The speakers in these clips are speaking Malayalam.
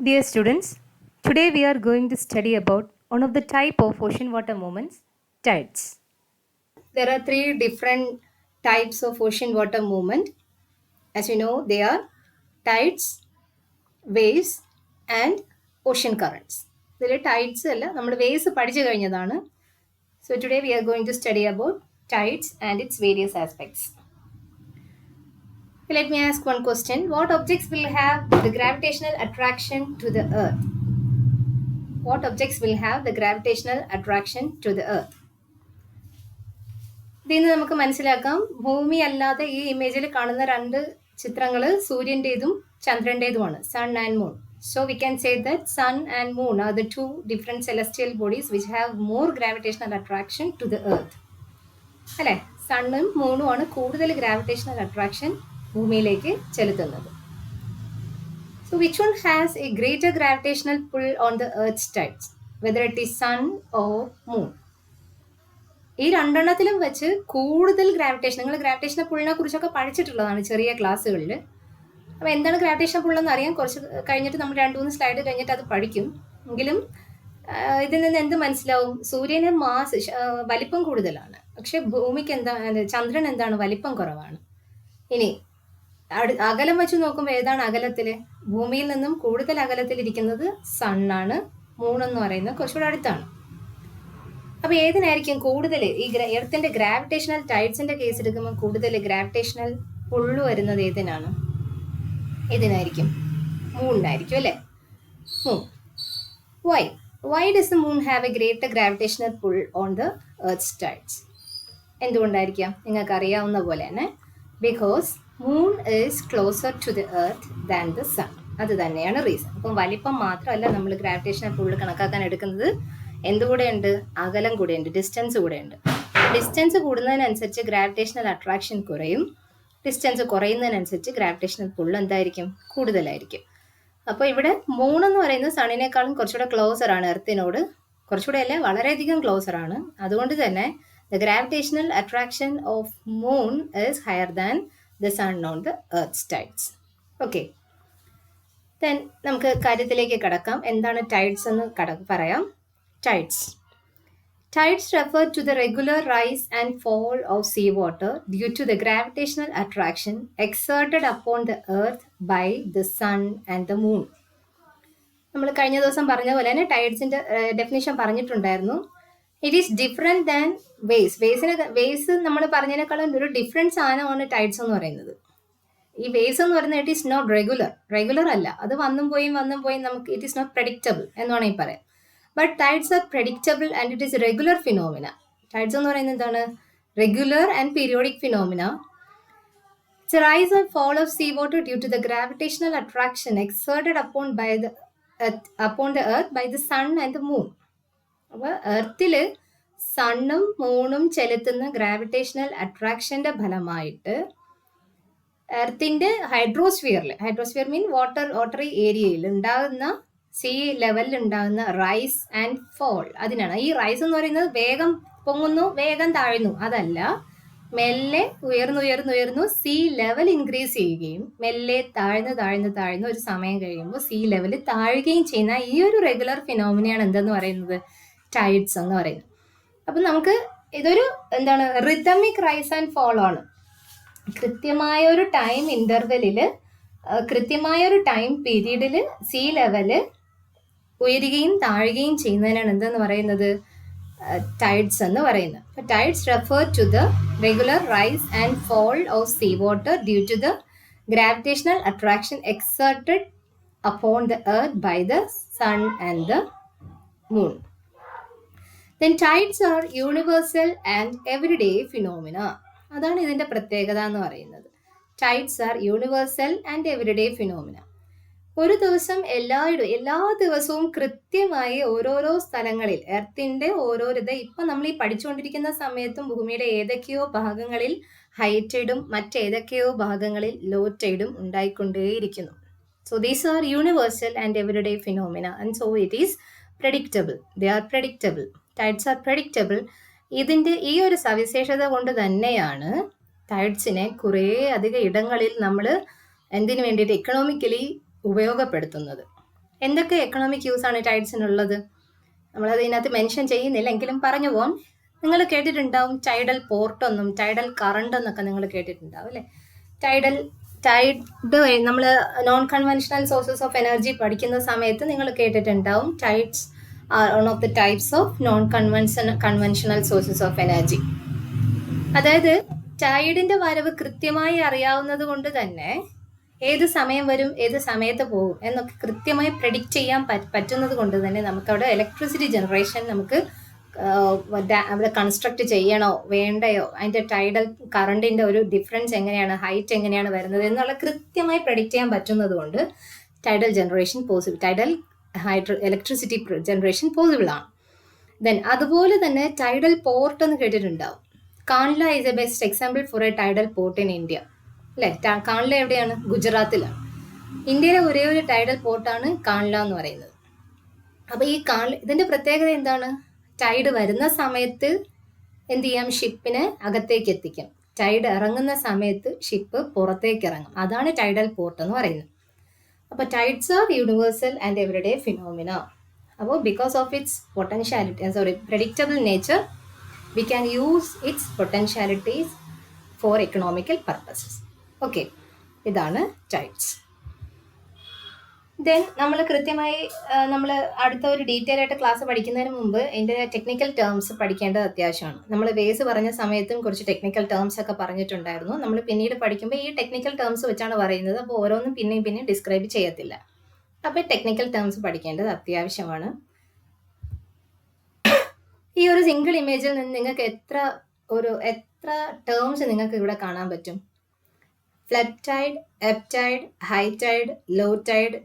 Dear students, today we are going to study about one of the type of ocean water movements, tides. There are three different types of ocean water movement. As you know, they are tides, waves and ocean currents. ഇതിൽ ടൈഡ്സ് അല്ല നമ്മൾ വേവ്സ് പഠിച്ചു കഴിഞ്ഞതാണ്. So today we are going to study about tides and its various aspects. Let me ask one question. What objects will have the gravitational attraction to the earth? What objects will have the gravitational attraction to the earth? ഇതിന് നമുക്ക് മനസ്സിലാക്കാം ഭൂമി അല്ലാതെ ഈ ഇമേജിൽ കാണുന്ന രണ്ട് ചിത്രങ്ങൾ സൂര്യൻ്റെതും ചന്ദ്രൻ്റെതുമാണ്, sun and moon. So we can say that sun and moon are the two different celestial bodies which have more gravitational attraction to the earth. അല്ലേ? സണ്ണും മൂണും ആണ് കൂടുതൽ ഗ്രാവിറ്റേഷണൽ അട്രാക്ഷൻ ഭൂമിയിലേക്ക് ചെലുത്തുന്നത്. So which one has a greater gravitational pull on the earth's tides, whether it is sun or moon? ഈ രണ്ടെണ്ണത്തിലും വെച്ച് കൂടുതൽ ഗ്രാവിറ്റേഷൻ, നിങ്ങൾ ഗ്രാവിറ്റേഷണൽ പുള്ളിനെ കുറിച്ചൊക്കെ പഠിച്ചിട്ടുള്ളതാണ് ചെറിയ ക്ലാസ്സുകളിൽ. അപ്പോൾ എന്താണ് ഗ്രാവിറ്റേഷണൽ പുള്ളെന്ന് അറിയാൻ കുറച്ച് കഴിഞ്ഞിട്ട് നമ്മൾ 2-3 സ്ലൈഡ് കഴിഞ്ഞിട്ട് അത് പഠിക്കും. എങ്കിലും ഇതിൽ നിന്ന് എന്ത് മനസ്സിലാവും? സൂര്യന് വലിപ്പം കൂടുതലാണ്, പക്ഷെ ഭൂമിക്ക് ചന്ദ്രൻ എന്താണ് വലിപ്പം കുറവാണ്. ഇനി അകലം വെച്ച് നോക്കുമ്പോൾ ഏതാണ് അകലത്തിൽ? ഭൂമിയിൽ നിന്നും കൂടുതൽ അകലത്തിലിരിക്കുന്നത് സണ്ണാണ്, മൂണെന്ന് പറയുന്നത് കുറച്ചുകൂടെ അടുത്താണ്. അപ്പോൾ ഏതിനായിരിക്കും കൂടുതൽ ഈ എർത്തിന്റെ ഗ്രാവിറ്റേഷണൽ ടൈഡ്സിന്റെ കേസ് എടുക്കുമ്പോൾ കൂടുതൽ ഗ്രാവിറ്റേഷണൽ പുള്ളു വരുന്നത് ഏതിനാണ്? ഇതിനായിരിക്കും, മൂണിനായിരിക്കും അല്ലേ? Moon. Why does the moon have a greater gravitational pull on the earth's tides? എന്തുകൊണ്ടായിരിക്കാം? നിങ്ങൾക്ക് അറിയാവുന്ന പോലെ തന്നെ because moon is closer to the earth than the sun. അത് തന്നെയാണ് റീസൺ. അപ്പം വലിപ്പം മാത്രമല്ല നമ്മൾ ഗ്രാവിറ്റേഷണൽ പുള്ള് കണക്കാക്കാൻ എടുക്കുന്നത്, എന്തുകൂടെയുണ്ട്? അകലം കൂടെയുണ്ട്, ഡിസ്റ്റൻസ് കൂടെയുണ്ട്. ഡിസ്റ്റൻസ് കൂടുന്നതിനനുസരിച്ച് ഗ്രാവിറ്റേഷണൽ അട്രാക്ഷൻ കുറയും, ഡിസ്റ്റൻസ് കുറയുന്നതിനനുസരിച്ച് ഗ്രാവിറ്റേഷണൽ പുള്ള് എന്തായിരിക്കും? കൂടുതലായിരിക്കും. അപ്പോൾ ഇവിടെ മൂണെന്ന് പറയുന്നത് സണ്ണിനേക്കാളും കുറച്ചുകൂടെ ക്ലോസർ ആണ് എർത്തിനോട്, കുറച്ചുകൂടെ അല്ല വളരെയധികം ക്ലോസർ ആണ്. അതുകൊണ്ട് തന്നെ the gravitational attraction of moon is higher than the sun on the earth's tides. Okay, then നമുക്ക് കാര്യത്തിലേക്ക് കടക്കാം. എന്താണ് ടൈഡ്സ് എന്ന് പറയാം. Tides. Tides refer to the regular rise and fall of seawater due to the gravitational attraction exerted upon the earth by the sun and the moon. നമ്മൾ കഴിഞ്ഞ ദിവസം പറഞ്ഞ പോലെ തന്നെ ടൈഡ്സിന്റെ ഡെഫിനിഷൻ പറഞ്ഞിട്ടുണ്ടായിരുന്നു. It is different than waves. Waves നമ്മൾ പറഞ്ഞതിനേക്കാളും ഒരു ഡിഫറെന്റ് സാധനമാണ് ടൈഡ്സ് എന്ന് പറയുന്നത്. ഈ വേവ്സ് എന്ന് പറയുന്നത് ഇറ്റ് ഈസ് നോട്ട് റെഗുലർ അല്ല, അത് വന്നും പോയി നമുക്ക് ഇറ്റ് ഈസ് നോട്ട് പ്രഡിക്റ്റബിൾ എന്ന് വേണമെങ്കിൽ പറയാം. But tides are predictable and it is a regular phenomena. Tides എന്ന് പറയുന്നത് എന്താണ്? Regular and periodic phenomena. It's a rise and fall of seawater due to the gravitational attraction exerted upon the earth by the sun and the moon. അപ്പോൾ എർത്തിൽ സണ്ണും മൂണും ചെലുത്തുന്ന ഗ്രാവിറ്റേഷണൽ അട്രാക്ഷന്റെ ഫലമായിട്ട് എർത്തിന്റെ ഹൈഡ്രോസ്ഫിയർ മീൻ വാട്ടറി ഏരിയയിൽ ഉണ്ടാകുന്ന സീ ലെവലിൽ ഉണ്ടാകുന്ന റൈസ് ആൻഡ് ഫോൾ, അതിനാണ്. ഈ റൈസ് എന്ന് പറയുന്നത് വേഗം പൊങ്ങുന്നു, വേഗം താഴുന്നു, അതല്ല. മെല്ലെ ഉയർന്നു സീ ലെവൽ ഇൻക്രീസ് ചെയ്യുകയും മെല്ലെ താഴ്ന്ന് ഒരു സമയം കഴിയുമ്പോൾ സീ ലെവൽ താഴുകയും ചെയ്യുന്ന ഈ ഒരു റെഗുലർ ഫിനോമിനയാണ് എന്തെന്ന് പറയുന്നത്? ടൈഡ്സ് എന്ന് പറയുന്നത്. അപ്പം നമുക്ക് ഇതൊരു എന്താണ്? റിതമിക് റൈസ് ആൻഡ് ഫോൾ ആണ്. കൃത്യമായ ഒരു ടൈം ഇന്റർവെല്ലിൽ, കൃത്യമായ ഒരു ടൈം പീരീഡിൽ സീ ലെവല് ഉയരുകയും താഴുകയും ചെയ്യുന്നതിനാണ് എന്തെന്ന് പറയുന്നത്? ടൈഡ്സ് എന്ന് പറയുന്നത്. Tides refer to the regular rise and fall of sea water due to the gravitational attraction exerted upon the earth by the sun and the moon. Then tides are universal and everyday phenomena. അതാണ് ഇതിൻ്റെ പ്രത്യേകത എന്ന് പറയുന്നത്. Tides are universal and everyday phenomena. ഒരു ദിവസം എല്ലാ ദിവസവും കൃത്യമായി ഓരോരോ സ്ഥലങ്ങളിൽ എർത്തിന്റെ ഇപ്പം നമ്മൾ ഈ പഠിച്ചുകൊണ്ടിരിക്കുന്ന സമയത്തും ഭൂമിയുടെ ഏതൊക്കെയോ ഭാഗങ്ങളിൽ ഹൈ ടൈഡും മറ്റേതൊക്കെയോ ഭാഗങ്ങളിൽ ലോ ടൈഡും ഉണ്ടായിക്കൊണ്ടേയിരിക്കുന്നു. So these are universal and everyday phenomena and so it is predictable. They are predictable. Tides are predictable. ഇതിൻ്റെ ഈ ഒരു സവിശേഷത കൊണ്ട് തന്നെയാണ് ടൈഡ്സിനെ കുറേ അധികം ഇടങ്ങളിൽ നമ്മൾ എന്തിനു വേണ്ടിയിട്ട് എക്കണോമിക്കലി ഉപയോഗപ്പെടുത്തുന്നത്. എന്തൊക്കെ എക്കണോമിക് യൂസ് ആണ് ടൈഡ്സിനുള്ളത്? നമ്മളത് ഇതിനകത്ത് മെൻഷൻ ചെയ്യുന്നില്ല, എങ്കിലും പറഞ്ഞു പോകാം. നിങ്ങൾ കേട്ടിട്ടുണ്ടാവും ടൈഡൽ പോർട്ടെന്നും ടൈഡൽ കറണ്ട് എന്നൊക്കെ നിങ്ങൾ കേട്ടിട്ടുണ്ടാവും അല്ലേ? ടൈഡ് നമ്മൾ non conventional sources of energy പഠിക്കുന്ന സമയത്ത് നിങ്ങൾ കേട്ടിട്ടുണ്ടാവും tides are one of the types of non conventional sources of energy. അതായത് ടൈഡിന്റെ വരവ് കൃത്യമായി അറിയാവുന്നത് കൊണ്ട് തന്നെ ഏത് സമയം വരും, ഏത് സമയത്ത് പോകും എന്നൊക്കെ കൃത്യമായി പ്രെഡിക്റ്റ് ചെയ്യാൻ പറ്റുന്നത് കൊണ്ട് തന്നെ നമുക്ക് അവിടെ ഇലക്ട്രിസിറ്റി ജനറേഷൻ നമുക്ക് അവിടെ കൺസ്ട്രക്ട് ചെയ്യണോ വേണ്ടയോ, അതിന്റെ ടൈഡൽ കറണ്ടിന്റെ ഒരു ഡിഫറൻസ് എങ്ങനെയാണ്, ഹൈറ്റ് എങ്ങനെയാണ് വരുന്നത് എന്നുള്ള കൃത്യമായി പ്രെഡിക്റ്റ് ചെയ്യാൻ പറ്റുന്നത് കൊണ്ട് tidal generation possible, tidal electricity generation possible ആണ്. ദെൻ അതുപോലെ തന്നെ ടൈഡൽ പോർട്ട് എന്ന് കേട്ടിട്ടുണ്ടാവും. Kandla is a best example for a tidal port in India അല്ലേ? കാൺല എവിടെയാണ്? ഗുജറാത്തിലാണ്. ഇന്ത്യയിലെ ഒരേ ഒരു ടൈഡൽ പോർട്ടാണ് കാൺല എന്ന് പറയുന്നത്. അപ്പോൾ ഈ ഇതിന്റെ പ്രത്യേകത എന്താണ്? ടൈഡ് വരുന്ന സമയത്ത് എന്ത് ചെയ്യാം? ഷിപ്പിനെ അകത്തേക്ക് എത്തിക്കാം. ടൈഡ് ഇറങ്ങുന്ന സമയത്ത് ഷിപ്പ് പുറത്തേക്ക് ഇറങ്ങും. അതാണ് ടൈഡൽ പോർട്ട് എന്ന് പറയുന്നത്. അപ്പോൾ tides are universal and everyday phenomena. അപ്പോൾ because of its predictable nature, we can use its potentialities for economical purposes. Okay, ഇതാണ് ടൈഡ്സ്. ദെൻ നമ്മൾ കൃത്യമായി നമ്മൾ അടുത്ത ഒരു ഡീറ്റെയിൽ ആയിട്ട് ക്ലാസ് പഠിക്കുന്നതിന് മുമ്പ് ഇതിൻ്റെ ടെക്നിക്കൽ ടേംസ് പഠിക്കേണ്ടത് അത്യാവശ്യമാണ്. നമ്മൾ ബേസ് പറഞ്ഞ സമയത്തും കുറച്ച് ടെക്നിക്കൽ ടേംസ് ഒക്കെ പറഞ്ഞിട്ടുണ്ടായിരുന്നു. നമ്മൾ പിന്നീട് പഠിക്കുമ്പോൾ ഈ ടെക്നിക്കൽ ടേംസ് വെച്ചാണ് പറയുന്നത്. അപ്പോൾ ഓരോന്നും പിന്നെയും ഡിസ്ക്രൈബ് ചെയ്യത്തില്ല. അപ്പോൾ ടെക്നിക്കൽ ടേംസ് പഠിക്കേണ്ടത് അത്യാവശ്യമാണ്. ഈ ഒരു സിംഗിൾ ഇമേജിൽ നിന്ന് നിങ്ങൾക്ക് എത്ര ടേംസ് നിങ്ങൾക്ക് ഇവിടെ കാണാൻ പറ്റും? Flood tide, ebb tide, high tide, low tide,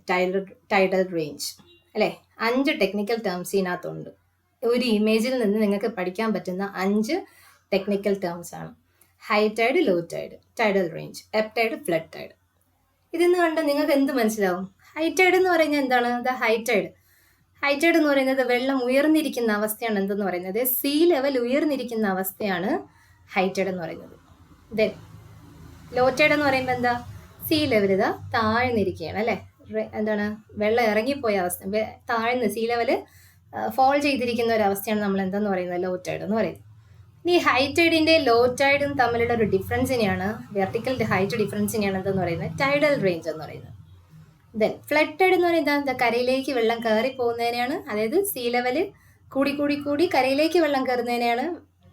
tidal range അല്ലേ? 5 ടെക്നിക്കൽ ടേംസ് ഇതിനകത്തുണ്ട്. ഒരു ഇമേജിൽ നിന്ന് നിങ്ങൾക്ക് പഠിക്കാൻ പറ്റുന്ന 5 ടെക്നിക്കൽ ടേംസ് ആണ്. High tide, low tide, tidal range, ebb tide, flood tide. ഇതിന്ന് കണ്ട് നിങ്ങൾക്ക് എന്ത് മനസ്സിലാവും? ഹൈ ടൈഡ് എന്ന് പറയുന്നത് എന്താണ്? ഹൈ ടൈഡ് എന്ന് പറയുന്നത് വെള്ളം ഉയർന്നിരിക്കുന്ന അവസ്ഥയാണ്. എന്തെന്ന് പറയുന്നത്? സീ ലെവൽ ഉയർന്നിരിക്കുന്ന അവസ്ഥയാണ് ഹൈ ടൈഡ് എന്ന് പറയുന്നത്. ദെൻ ലോ ടൈഡ് എന്ന് പറയുമ്പോൾ എന്താ? സീ ലെവൽ ഇതാ താഴ്ന്നിരിക്കുകയാണ് അല്ലേ? എന്താണ്? വെള്ളം ഇറങ്ങിപ്പോയ അവസ്ഥ, താഴ്ന്ന് സീ ലെവൽ ഫോൾ ചെയ്തിരിക്കുന്ന ഒരു അവസ്ഥയാണ് നമ്മൾ എന്തെന്ന് പറയുന്നത്? ലോ ടൈഡ് എന്ന് പറയുന്നത്. ഇനി ഹൈ ടൈഡിന്റെ ലോ ടൈഡും തമ്മിലുള്ള ഒരു ഡിഫറൻസിനെയാണ്, വെർട്ടിക്കൽ ഹൈറ്റ് ഡിഫറൻസിനെയാണ് എന്തെന്ന് പറയുന്നത്? ടൈഡൽ റേഞ്ച് എന്ന് പറയുന്നത്. ദെൻ ഫ്ലഡ് ടൈഡ് എന്ന് പറയുന്നത് എന്താ? കരയിലേക്ക് വെള്ളം കയറി പോകുന്നതിനെയാണ്, അതായത് സീ ലെവല് കൂടി കരയിലേക്ക് വെള്ളം കയറുന്നതിനെയാണ്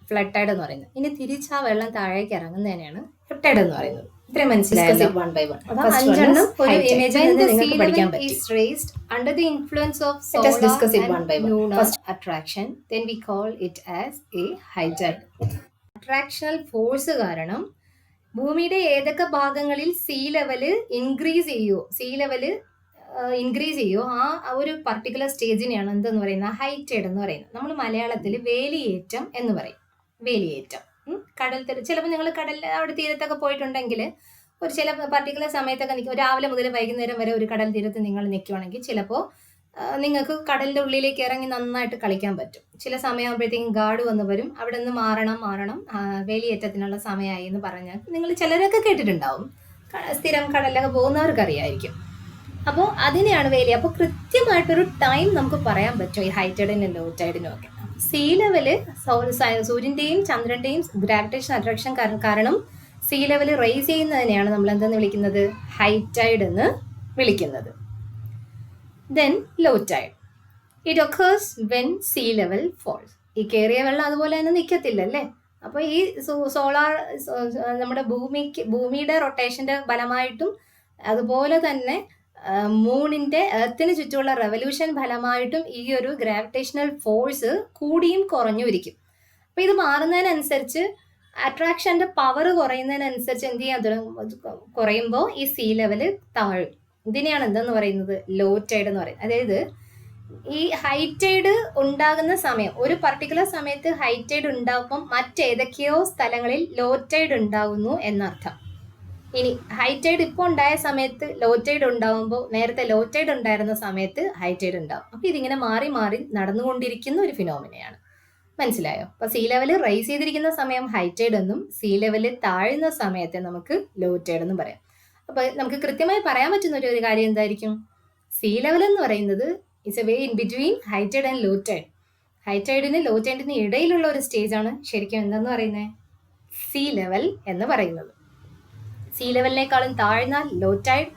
ഫ്ലഡ് ടൈഡ് എന്ന് പറയുന്നത്. ഇനി തിരിച്ച് ആ വെള്ളം താഴേക്ക് ഇറങ്ങുന്നതിനെയാണ് എബ് ടൈഡ് എന്ന് പറയുന്നത്. ഇത്രയും മനസ്സിലായോ? Under the influence of solar and lunar attraction, then we call it as a high tide. Attractional force കാരണം ഭൂമിയുടെ ഏതൊക്കെ ഭാഗങ്ങളിൽ സീ ലെവല് ഇൻക്രീസ് ചെയ്യോ ആ ഒരു പർട്ടിക്കുലർ സ്റ്റേജിനെയാണ് എന്തെന്ന് പറയുന്നത്? ഹൈ ടൈഡ് എന്ന് പറയുന്നത്. നമ്മൾ മലയാളത്തിൽ വേലിയേറ്റം എന്ന് പറയും. വേലിയേറ്റം കടൽ ചിലപ്പോൾ നിങ്ങൾ അവിടെ തീരത്തൊക്കെ പോയിട്ടുണ്ടെങ്കിൽ ഒരു ചില പർട്ടിക്കുലർ സമയത്തൊക്കെ നിൽക്കും. രാവിലെ മുതൽ വൈകുന്നേരം വരെ ഒരു കടൽ തീരത്ത് നിങ്ങൾ നിൽക്കുവാണെങ്കിൽ ചിലപ്പോൾ നിങ്ങൾക്ക് കടലിൻ്റെ ഉള്ളിലേക്ക് ഇറങ്ങി നന്നായിട്ട് കളിക്കാൻ പറ്റും. ചില സമയമാകുമ്പോഴത്തേക്കും ഗാർഡ് വന്ന് വരും, അവിടെ നിന്ന് മാറണം വേലിയേറ്റത്തിനുള്ള സമയമായി എന്ന് പറഞ്ഞാൽ നിങ്ങൾ ചിലരൊക്കെ കേട്ടിട്ടുണ്ടാവും. സ്ഥിരം കടലിലൊക്കെ പോകുന്നവർക്ക് അറിയായിരിക്കും. അപ്പോൾ അതിനെയാണ് വേലി. അപ്പോൾ കൃത്യമായിട്ടൊരു ടൈം നമുക്ക് പറയാൻ പറ്റും ഈ ഹൈ ടൈഡിനും ലോ ടൈഡിനും ഒക്കെ. സീ ലെവല് സൂര്യന്റെയും ചന്ദ്രന്റെയും ഗ്രാവിറ്റേഷൻ അട്രാക്ഷൻ കാരണം സീ ലെവൽ റൈസ് ചെയ്യുന്നതിനെയാണ് നമ്മൾ എന്തെന്ന് വിളിക്കുന്നത്? ഹൈ ടൈഡ് എന്ന് വിളിക്കുന്നത്. Then low tide, it occurs when sea level falls. ഈ കയറിയ വെള്ളം അതുപോലെ തന്നെ നിൽക്കത്തില്ല അല്ലേ? അപ്പോൾ ഈ നമ്മുടെ ഭൂമിയുടെ റൊട്ടേഷന്റെ ഫലമായിട്ടും അതുപോലെ തന്നെ മൂണിന്റെ എർത്തിന് ചുറ്റുമുള്ള റെവല്യൂഷൻ ഫലമായിട്ടും ഈ ഒരു ഗ്രാവിറ്റേഷണൽ ഫോഴ്സ് കൂടിയും കുറഞ്ഞും ഇരിക്കും. അപ്പൊ ഇത് മാറുന്നതിനനുസരിച്ച് അട്രാക്ഷന്റെ പവർ കുറയുന്നതിനനുസരിച്ച് എന്ത് ചെയ്യാൻ കുറയുമ്പോൾ ഈ സീ ലെവല് താഴും. ഇതിനെയാണ് എന്തെന്ന് പറയുന്നത്? ലോ ടൈഡ് എന്ന് പറയുന്നത്. അതായത് ഈ ഹൈ ടൈഡ് ഉണ്ടാകുന്ന സമയം, ഒരു പർട്ടിക്കുലർ സമയത്ത് ഹൈ ടൈഡ് ഉണ്ടാകുമ്പോൾ മറ്റേതൊക്കെയോ സ്ഥലങ്ങളിൽ ലോ ടൈഡ് ഉണ്ടാകുന്നു എന്നർത്ഥം. ഇനി ഹൈ ടൈഡ് ഇപ്പോൾ ഉണ്ടായ സമയത്ത് ലോ ടൈഡ് ഉണ്ടാകുമ്പോൾ നേരത്തെ ലോ ടൈഡ് ഉണ്ടായിരുന്ന സമയത്ത് ഹൈ ടൈഡ് ഉണ്ടാവും. അപ്പോൾ ഇതിങ്ങനെ മാറി നടന്നുകൊണ്ടിരിക്കുന്ന ഒരു ഫിനോമിനയാണ്. മനസ്സിലായോ? അപ്പോൾ സീ ലെവൽ റൈസ് ചെയ്തിരിക്കുന്ന സമയം ഹൈ ടൈഡ് എന്നും സീ ലെവൽ താഴുന്ന സമയത്തെ നമുക്ക് ലോ ടൈഡ് എന്നും പറയാം. അപ്പോൾ നമുക്ക് കൃത്യമായി പറയാൻ പറ്റുന്ന ഒരു കാര്യം എന്തായിരിക്കും? സീ ലെവൽ എന്ന് പറയുന്നത് it's a way in between high tide and low tide. High ടൈഡിന് ലോ ടൈഡിന് ഇടയിലുള്ള ഒരു സ്റ്റേജാണ് ശരിക്കും എന്തെന്ന് പറയുന്നത്, സീ ലെവൽ എന്ന് പറയുന്നത്. സീ ലെവലിനേക്കാളും താഴ്ന്നാൽ ലോ ടൈഡ്,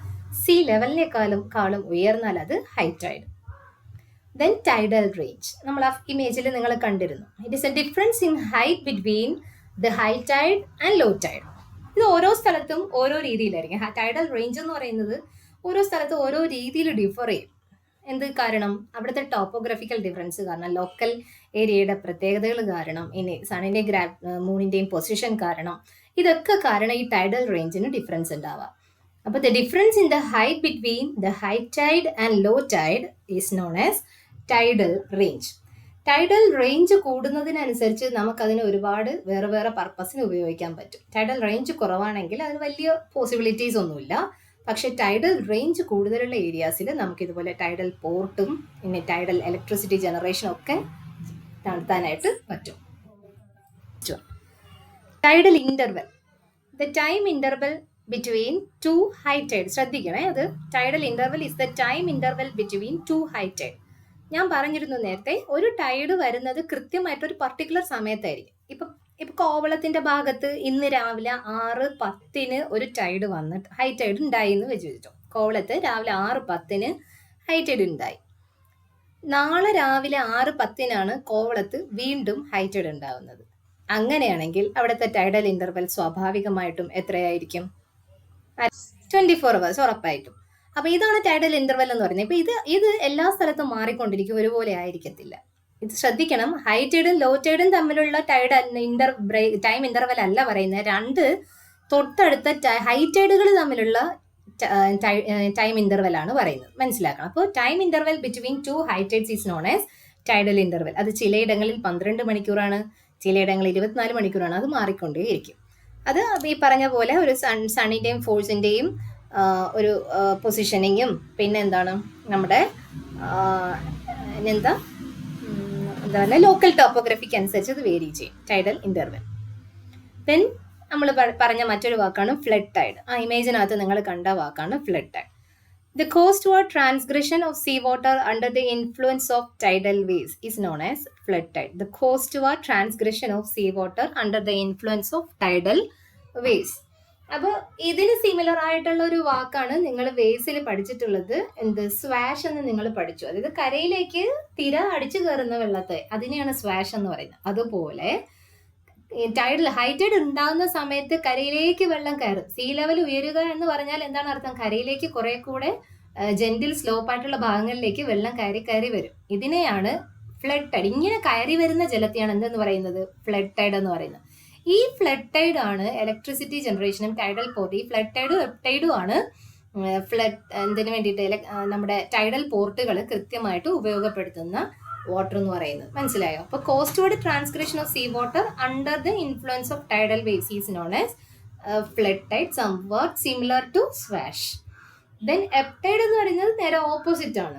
സീ ലെവലിനേക്കാളും ഉയർന്നാൽ അത് high tide. Then tidal range, നമ്മൾ ആ ഇമേജിൽ നിങ്ങൾ കണ്ടിരുന്നു. It is a difference in height between the high tide and low tide. ഇത് ഓരോ സ്ഥലത്തും ഓരോ രീതിയിലായിരിക്കും. ടൈഡൽ റേഞ്ച് എന്ന് പറയുന്നത് ഓരോ സ്ഥലത്തും ഓരോ രീതിയിൽ ഡിഫർ ചെയ്യും. എന്ത് കാരണം? അവിടുത്തെ ടോപ്പോഗ്രഫിക്കൽ ഡിഫറൻസ് കാരണം, ലോക്കൽ ഏരിയയുടെ പ്രത്യേകതകൾ കാരണം, ഇനി സണ്ണിന്റെ മൂണിന്റെയും പൊസിഷൻ കാരണം, ഇതൊക്കെ കാരണം ഈ ടൈഡൽ റേഞ്ചിന് ഡിഫറൻസ് ഉണ്ടാവാം. അപ്പോൾ the difference in the height between the high tide and low tide is known as tidal range. Tidal range കൂടുന്നതിനനുസരിച്ച് നമുക്കതിന് ഒരുപാട് വേറെ വേറെ പർപ്പസിന് ഉപയോഗിക്കാൻ പറ്റും. ടൈഡൽ റേഞ്ച് കുറവാണെങ്കിൽ അതിന് വലിയ പോസിബിലിറ്റീസ് ഒന്നുമില്ല. പക്ഷെ ടൈഡൽ റേഞ്ച് കൂടുതലുള്ള ഏരിയാസിൽ നമുക്ക് ഇതുപോലെ ടൈഡൽ പോർട്ടും പിന്നെ ടൈഡൽ ഇലക്ട്രിസിറ്റി ജനറേഷനും ഒക്കെ നടത്താനായിട്ട് പറ്റും. Tidal interval, the time interval between two high tide. ശ്രദ്ധിക്കണേ, അത് tidal interval is the time interval between two high tide. ഞാൻ പറഞ്ഞിരുന്നു നേരത്തെ, ഒരു ടൈഡ് വരുന്നത് കൃത്യമായിട്ടൊരു പർട്ടിക്കുലർ സമയത്തായിരിക്കും. ഇപ്പൊ കോവളത്തിന്റെ ഭാഗത്ത് ഇന്ന് രാവിലെ 6:10 ഒരു ടൈഡ് വന്നിട്ട് ഹൈ ടൈഡ് ഉണ്ടായി എന്ന് വെച്ചിട്ടോ. കോവളത്ത് രാവിലെ 6:10 ഹൈ ടൈഡ് ഉണ്ടായി. നാളെ രാവിലെ 6:10 കോവളത്ത് വീണ്ടും ഹൈ ടൈഡ് ഉണ്ടാവുന്നത്. അങ്ങനെയാണെങ്കിൽ അവിടുത്തെ ടൈഡൽ ഇന്റർവെൽ സ്വാഭാവികമായിട്ടും എത്രയായിരിക്കും? 24 hours ഉറപ്പായിട്ടും. അപ്പൊ ഇതാണ് ടൈഡൽ ഇന്റർവെൽ എന്ന് പറയുന്നത്. ഇപ്പൊ ഇത് എല്ലാ സ്ഥലത്തും മാറിക്കൊണ്ടിരിക്കും, ഒരുപോലെ ആയിരിക്കത്തില്ല. ഇത് ശ്രദ്ധിക്കണം. ഹൈ ടൈഡും ലോ ടൈഡും തമ്മിലുള്ള ടൈം ഇന്റർവെൽ അല്ല പറയുന്നത്, രണ്ട് തൊട്ടടുത്ത ഹൈ ടൈഡുകൾ തമ്മിലുള്ള ടൈം ഇന്റർവെൽ ആണ് പറയുന്നത്. മനസ്സിലാക്കണം. അപ്പോൾ time interval between two high tides is known as tidal interval. അത് ചിലയിടങ്ങളിൽ 12 മണിക്കൂറാണ്, ചിലയിടങ്ങളിൽ 24 മണിക്കൂറാണ്. അത് മാറിക്കൊണ്ടേയിരിക്കും. അത് ഈ പറഞ്ഞ പോലെ ഒരു സണ്ണിന്റെയും ഫോഴ്സിന്റെയും ഒരു പൊസിഷനിങ്ങും പിന്നെ എന്താണ് നമ്മുടെ എന്താ ലോക്കൽ ടോപ്പോഗ്രഫിക്ക് അനുസരിച്ച് അത് വേരി ചെയ്യും ടൈഡൽ ഇന്റർവെൽ. ദെൻ നമ്മൾ പറഞ്ഞ മറ്റൊരു വാക്കാണ് ഫ്ലഡ് ടൈഡ്. ആ ഇമേജിനകത്ത് നിങ്ങൾ കണ്ട വാക്കാണ് flood tide. The coastward transgression of seawater under the influence of tidal waves is known as flood tide. The coastward transgression of seawater under the influence of tidal waves. അപ്പോൾ ഇതിന് സിമിലർ ആയിട്ടുള്ള ഒരു വാക്കാണ് നിങ്ങൾ വേവ്സിൽ പഠിച്ചിട്ടുള്ളത്. എന്ത്? സ്വാഷ് എന്ന് നിങ്ങൾ പഠിച്ചു. അതായത് കരയിലേക്ക് തിര അടിച്ചു കയറുന്ന വെള്ളത്തെ, അതിനെയാണ് സ്വാഷ് എന്ന് പറയുന്നത്. അതുപോലെ ടൈഡൽ ഹൈ ടൈഡ് ഉണ്ടാകുന്ന സമയത്ത് കരയിലേക്ക് വെള്ളം കയറും. സീ ലെവൽ ഉയരുക എന്ന് പറഞ്ഞാൽ എന്താണ് അർത്ഥം? കരയിലേക്ക് കുറെ കൂടെ ജെന്റിൽ സ്ലോപ്പ് ആയിട്ടുള്ള ഭാഗങ്ങളിലേക്ക് വെള്ളം കയറി വരും. ഇതിനെയാണ് ഫ്ലഡ് ടൈഡ്. ഇങ്ങനെ കയറി വരുന്ന ജലത്തെയാണ് എന്തെന്ന് പറയുന്നത്? ഫ്ലഡ് ടൈഡ് എന്ന് പറയുന്നത്. ഈ ഫ്ലഡ് ടൈഡ് ആണ് ഇലക്ട്രിസിറ്റി ജനറേഷനും ടൈഡൽ പോർട്ട്. ഈ ഫ്ലഡ് ടൈഡും എപ്ടൈഡും ആണ് എന്തിനു വേണ്ടിയിട്ട് നമ്മുടെ ടൈഡൽ പോർട്ടുകൾ കൃത്യമായിട്ട് ഉപയോഗപ്പെടുത്തുന്ന വാട്ടർ എന്ന് പറയുന്നത്. മനസ്സിലായോ? അപ്പോൾ coastward transgression of sea water under the influence of tidal waves is known as flood tide, somewhat similar to swash. Then ebb tide എന്ന് പറയുന്നത് നേരെ ഓപ്പോസിറ്റ് ആണ്.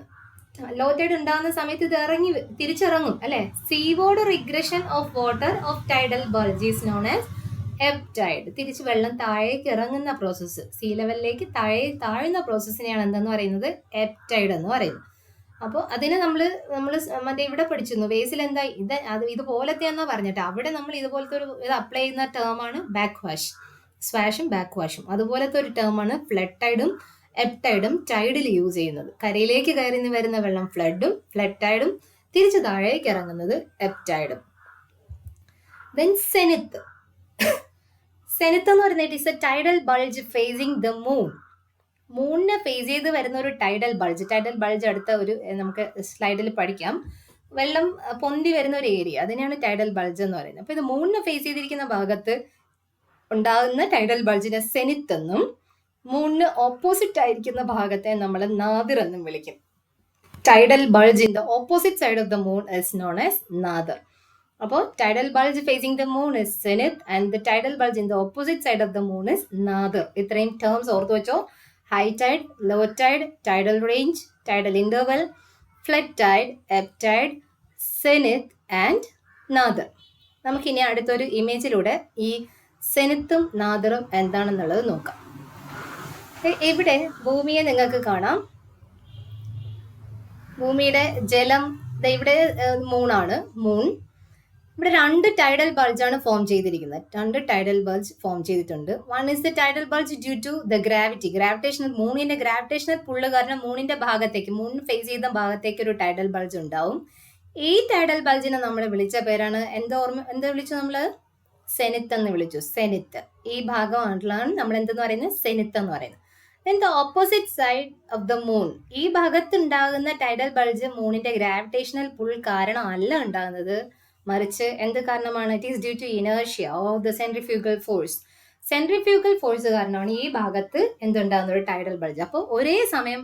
ലോ ടൈഡ് ഉണ്ടാകുന്ന സമയത്ത് ഇത് തിരിച്ചിറങ്ങും അല്ലെ. Seaward regression of water of tidal bulge is known as ebb tide. തിരിച്ച് വെള്ളം താഴേക്ക് ഇറങ്ങുന്ന പ്രോസസ്സ്, സീ ലെവലിലേക്ക് താഴുന്ന പ്രോസസ്സിനെയാണ് എന്തെന്ന് പറയുന്നത്? എപ്ടൈഡ് എന്ന് പറയുന്നത്. അപ്പോൾ അതിനെ നമ്മൾ മറ്റേ ഇവിടെ പഠിച്ചിരുന്നു വേസിൽ എന്താ ഇതുപോലത്തെ എന്നാ പറഞ്ഞിട്ട്, അവിടെ നമ്മൾ ഇതുപോലത്തെ ഒരു ഇത് അപ്ലൈ ചെയ്യുന്ന ടേമാണ് ബാക്ക് വാഷ്. സ്വാഷും ബാക്ക് വാഷും അതുപോലത്തെ ഒരു ടേമാണ് ഫ്ലഡ് ടൈഡും എപ്ടൈഡും ടൈഡിൽ യൂസ് ചെയ്യുന്നത്. കരയിലേക്ക് കയറി വരുന്ന വെള്ളം ഫ്ലഡും, ഫ്ലഡ് ടൈഡും തിരിച്ച് താഴേക്ക് ഇറങ്ങുന്നത് എപ്ടൈഡും. Then zenith. സെനിത്ത് എന്ന് പറയുന്നത് it is a tidal bulge facing the moon. മൂണിനെ ഫേസ് ചെയ്ത് വരുന്ന ഒരു ടൈഡൽ ബൾജ് അടുത്ത ഒരു നമുക്ക് സ്ലൈഡിൽ പഠിക്കാം. വെള്ളം പൊന്തി വരുന്ന ഒരു ഏരിയ, അതിനെയാണ് ടൈഡൽ ബൾജ് എന്ന് പറയുന്നത്. അപ്പോൾ ഇത് മൂണിനെ ഫേസ് ചെയ്തിരിക്കുന്ന ഭാഗത്ത് ഉണ്ടാകുന്ന ടൈഡൽ ബൾജിനെ സെനിത്ത് എന്നും മൂണിന് ഓപ്പോസിറ്റ് ആയിരിക്കുന്ന ഭാഗത്തെ നമ്മൾ നാദിർ എന്നും വിളിക്കും. Tidal bulge in the opposite side of the moon is known as nadir. അപ്പോൾ tidal bulge facing the moon is zenith and the tidal bulge in the opposite side of the moon is nadir. ഇത്രയും ടേംസ് ഓർത്തു വെച്ചോ. High tide, low tide, tidal range, tidal interval, flood tide, ebb tide, zenith and nadir. നമുക്കിനി അടുത്തൊരു ഇമേജിലൂടെ ഈ സെനിത്തും നാദിറും എന്താണെന്നുള്ളത് നോക്കാം. ഇവിടെ ഭൂമിയെ നിങ്ങൾക്ക് കാണാം. ഭൂമിയുടെ ജലം ഇവിടെ മൂണാണ്, മൂൺ. ഇവിടെ 2 ടൈഡൽ ബൾജാണ് ഫോം ചെയ്തിരിക്കുന്നത്. 2 ടൈഡൽ ബൾജ് ഫോം ചെയ്തിട്ടുണ്ട്. One is the tidal bulge due to the gravitational, മൂണിന്റെ ഗ്രാവിറ്റേഷണൽ പുള്ള് കാരണം മൂണിന്റെ ഭാഗത്തേക്ക്, മൂൺ ഫേസ് ചെയ്ത ഭാഗത്തേക്ക് ഒരു ടൈഡൽ ബൾജ് ഉണ്ടാവും. ഈ ടൈഡൽ ബൾജിനെ നമ്മൾ വിളിച്ച പേരാണ് എന്താ വിളിച്ചു നമ്മള്? സെനിത്ത് എന്ന് വിളിച്ചു. സെനിത്ത്. ഈ ഭാഗമായിട്ടുള്ളതാണ് നമ്മൾ എന്തെന്ന് പറയുന്നത്? സെനിത്ത് എന്ന് പറയുന്നത്. Then the opposite side of the moon, ഈ ഭാഗത്ത് ഉണ്ടാകുന്ന ടൈഡൽ ബൾജ് മൂണിന്റെ ഗ്രാവിറ്റേഷണൽ പുൾ കാരണം അല്ല ഉണ്ടാകുന്നത്, മറിച്ച് എന്ത് കാരണമാണ്? It is due to inertia of the centrifugal force. Centrifugal force കാരണമാണ് ഈ ഭാഗത്ത് എന്തുണ്ടാകുന്ന ഒരു ടൈഡൽ ബൾജ്. അപ്പോൾ ഒരേ സമയം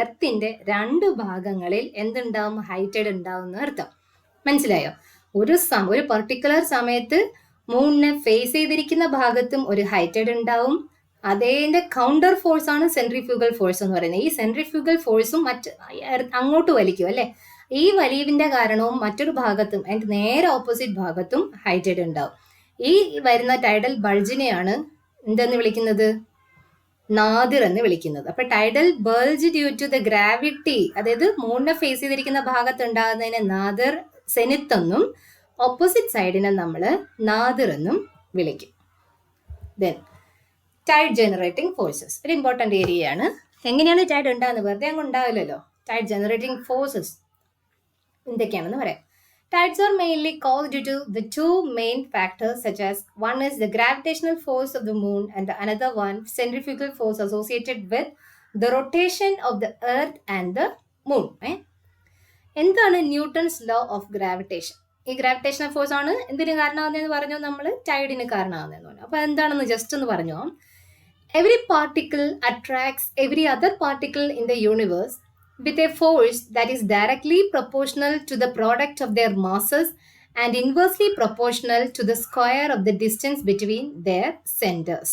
എർത്തിന്റെ 2 ഭാഗങ്ങളിൽ എന്തുണ്ടാവും? ഹൈറ്റൈഡ് ഉണ്ടാവുന്ന അർത്ഥം. മനസ്സിലായോ? ഒരു പർട്ടിക്കുലർ സമയത്ത് മൂണിനെ ഫേസ് ചെയ്തിരിക്കുന്ന ഭാഗത്തും ഒരു ഹൈറ്റൈഡ് ഉണ്ടാവും. അതിന്റെ കൗണ്ടർ ഫോഴ്സ് ആണ് സെൻട്രിഫ്യൂഗൽ ഫോഴ്സ് എന്ന് പറയുന്നത്. ഈ സെൻട്രിഫ്യൂഗൽ ഫോഴ്സും അങ്ങോട്ട് വലിക്കും അല്ലെ. ഈ വലിവിന്റെ കാരണവും മറ്റൊരു ഭാഗത്തും അതിന്റെ നേരെ ഓപ്പോസിറ്റ് ഭാഗത്തും ഹൈറ്റൈഡ് ഉണ്ടാവും. ഈ വരുന്ന ടൈഡൽ ബൾജിനെയാണ് എന്തെന്ന് വിളിക്കുന്നത്? നാദിർ എന്ന് വിളിക്കുന്നത്. അപ്പൊ tidal bulge due to the gravity, അതായത് മൂണിനെ ഫേസ് ചെയ്തിരിക്കുന്ന ഭാഗത്ത് ഉണ്ടാകുന്നതിനെ നാദിർ, സെനിത്ത് എന്നും ഓപ്പോസിറ്റ് സൈഡിനെ നമ്മൾ നാദിർ എന്നും വിളിക്കും. ദെൻ ടൈഡ് ജനറേറ്റിംഗ് ഫോഴ്സസ് ഒരു ഇമ്പോർട്ടൻ്റ് ഏരിയയാണ്. എങ്ങനെയാണ് ടൈഡ് ഉണ്ടാകുന്നത്? വെറുതെ അങ്ങ് ഉണ്ടാവില്ലല്ലോ. ടൈഡ് ജനറേറ്റിംഗ് ഫോഴ്സസ് എന്തൊക്കെയാണെന്ന് പറയാം. Tides are mainly caused due to the 2 main factors, such as one is the gravitational force of the moon and the another one centrifugal force associated with the rotation of the earth and the moon. എന്താണ് ന്യൂട്ടൺസ് ലോ ഓഫ് ഗ്രാവിറ്റേഷൻ? ഈ ഗ്രാവിറ്റേഷണൽ ഫോഴ്സ് ആണ് എന്തിന് കാരണമാകുന്നതെന്ന് പറഞ്ഞു നമ്മൾ? ടൈഡിന് കാരണമാകുന്നതെന്ന് പറഞ്ഞു. അപ്പൊ എന്താണെന്ന് ജസ്റ്റ് ഒന്ന് പറഞ്ഞു. Every particle attracts every other particle in the universe with a force that is directly proportional to the product of their masses and inversely proportional to the square of the distance between their centers.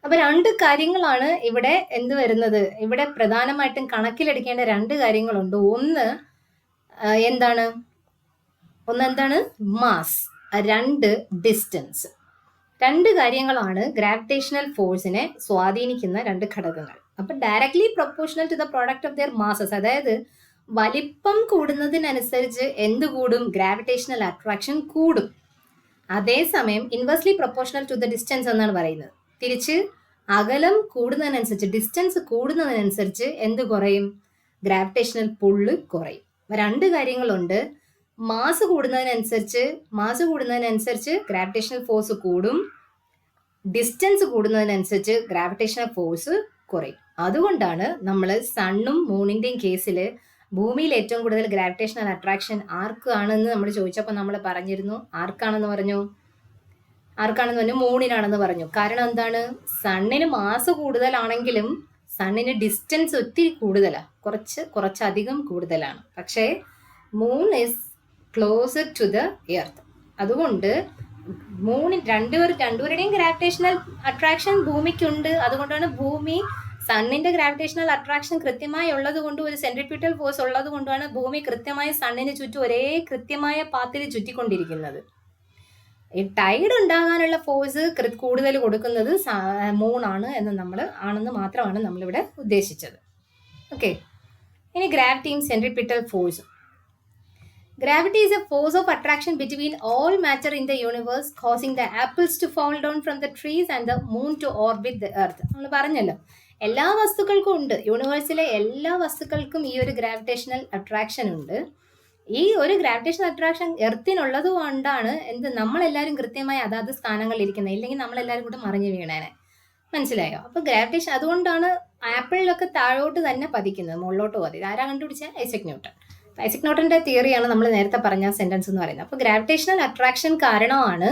അപ്പൊ 2 കാര്യങ്ങളാണ് ഇവിടെ എന്ത് വരുന്നത്? ഇവിടെ പ്രധാനമായിട്ടും കണക്കിലെടുക്കേണ്ട 2 കാര്യങ്ങളുണ്ട്. ഒന്ന് എന്താണ്? Mass, 2 distance. 2 കാര്യങ്ങളാണ് ഗ്രാവിറ്റേഷണൽ ഫോഴ്സിനെ സ്വാധീനിക്കുന്ന 2 ഘടകങ്ങൾ. അപ്പൊ directly proportional to the product of their masses, അതായത് വലിപ്പം കൂടുന്നതിനനുസരിച്ച് എന്ത് കൂടും? ഗ്രാവിറ്റേഷണൽ അട്രാക്ഷൻ കൂടും. അതേസമയം inversely proportional to the distance എന്നാണ് പറയുന്നത്. തിരിച്ച് അകലം കൂടുന്നതിനനുസരിച്ച്, ഡിസ്റ്റൻസ് കൂടുന്നതിനനുസരിച്ച് എന്ത് കുറയും? ഗ്രാവിറ്റേഷണൽ പുള്ള് കുറയും. 2 കാര്യങ്ങളുണ്ട്. മാസ് കൂടുന്നതിനനുസരിച്ച് ഗ്രാവിറ്റേഷണൽ ഫോഴ്സ് കൂടും, ഡിസ്റ്റൻസ് കൂടുന്നതിനനുസരിച്ച് ഗ്രാവിറ്റേഷണൽ ഫോഴ്സ് കുറയും. അതുകൊണ്ടാണ് നമ്മൾ സണ്ണും മൂണിന്റെയും കേസിൽ ഭൂമിയിൽ ഏറ്റവും കൂടുതൽ ഗ്രാവിറ്റേഷണൽ അട്രാക്ഷൻ ആർക്കാണെന്ന് നമ്മൾ ചോദിച്ചപ്പോൾ നമ്മൾ പറഞ്ഞിരുന്നു. ആർക്കാണെന്ന് പറഞ്ഞു? മൂണിനാണെന്ന് പറഞ്ഞു. കാരണം എന്താണ്? സണ്ണിന് മാസ് കൂടുതലാണെങ്കിലും സണ്ണിന് ഡിസ്റ്റൻസ് ഒത്തിരി കൂടുതലാണ്, കുറച്ചധികം കൂടുതലാണ്. പക്ഷേ moon is closer to the earth. അതുകൊണ്ട് രണ്ടുപേരുടെയും ഗ്രാവിറ്റേഷണൽ അട്രാക്ഷൻ ഭൂമിക്കുണ്ട്. അതുകൊണ്ടാണ് ഭൂമി സണ്ണിന്റെ ഗ്രാവിറ്റേഷണൽ അട്രാക്ഷൻ കൃത്യമായി ഉള്ളത് കൊണ്ട്, ഒരു സെൻട്രിപ്യൂട്ടൽ ഫോഴ്സ് ഉള്ളത് കൊണ്ടാണ് ഭൂമി കൃത്യമായി സണ്ണിന് ചുറ്റും ഒരേ കൃത്യമായ പാത്തിൽ ചുറ്റിക്കൊണ്ടിരിക്കുന്നത്. ഈ ടൈഡ് ഉണ്ടാകാനുള്ള ഫോഴ്സ് കൂടുതൽ കൊടുക്കുന്നത് മൂണാണ് ആണെന്ന് മാത്രമാണ് നമ്മളിവിടെ ഉദ്ദേശിച്ചത്. ഓക്കെ, ഇനി ഗ്രാവിറ്റിയും സെൻട്രിപ്യൂട്ടൽ ഫോഴ്സും. Gravity is a force of attraction between all matter in the universe, causing the apples to fall down from the trees and the moon to orbit the earth. നമ്മൾ പറഞ്ഞല്ലോ, എല്ലാ വസ്തുക്കൾക്കും ഉണ്ട്. യൂണിവേഴ്സിലെ എല്ലാ വസ്തുക്കൾക്കും ഈ ഒരു ഗ്രാവിറ്റേഷണൽ അട്രാക്ഷൻ ഉണ്ട്. ഈ ഒരു ഗ്രാവിറ്റേഷണൽ അട്രാക്ഷൻ എർത്തിനുള്ളത് കൊണ്ടാണ് നമ്മളെല്ലാവരും കൃത്യമായി അതാത് സ്ഥാനങ്ങളിൽ ഇരിക്കുന്നത്. ഇല്ലെങ്കിൽ നമ്മളെല്ലാവരും കൂടെ മറിഞ്ഞു വീണേനെ. മനസ്സിലായോ? അപ്പൊ ഗ്രാവിറ്റേഷൻ അതുകൊണ്ടാണ് ആപ്പിളിലൊക്കെ താഴോട്ട് തന്നെ പതിക്കുന്നത്, മുകളിലോട്ട് പതിക്കുന്നത്. ആരാ കണ്ടുപിടിച്ച? Isaac Newton. ഐസക് ന്യൂട്ടന്റെ തിയറിയാണ് നമ്മൾ നേരത്തെ പറഞ്ഞ സെന്റൻസ് എന്ന് പറയുന്നത്. അപ്പോൾ ഗ്രാവിറ്റേഷണൽ അട്രാക്ഷൻ കാരണമാണ്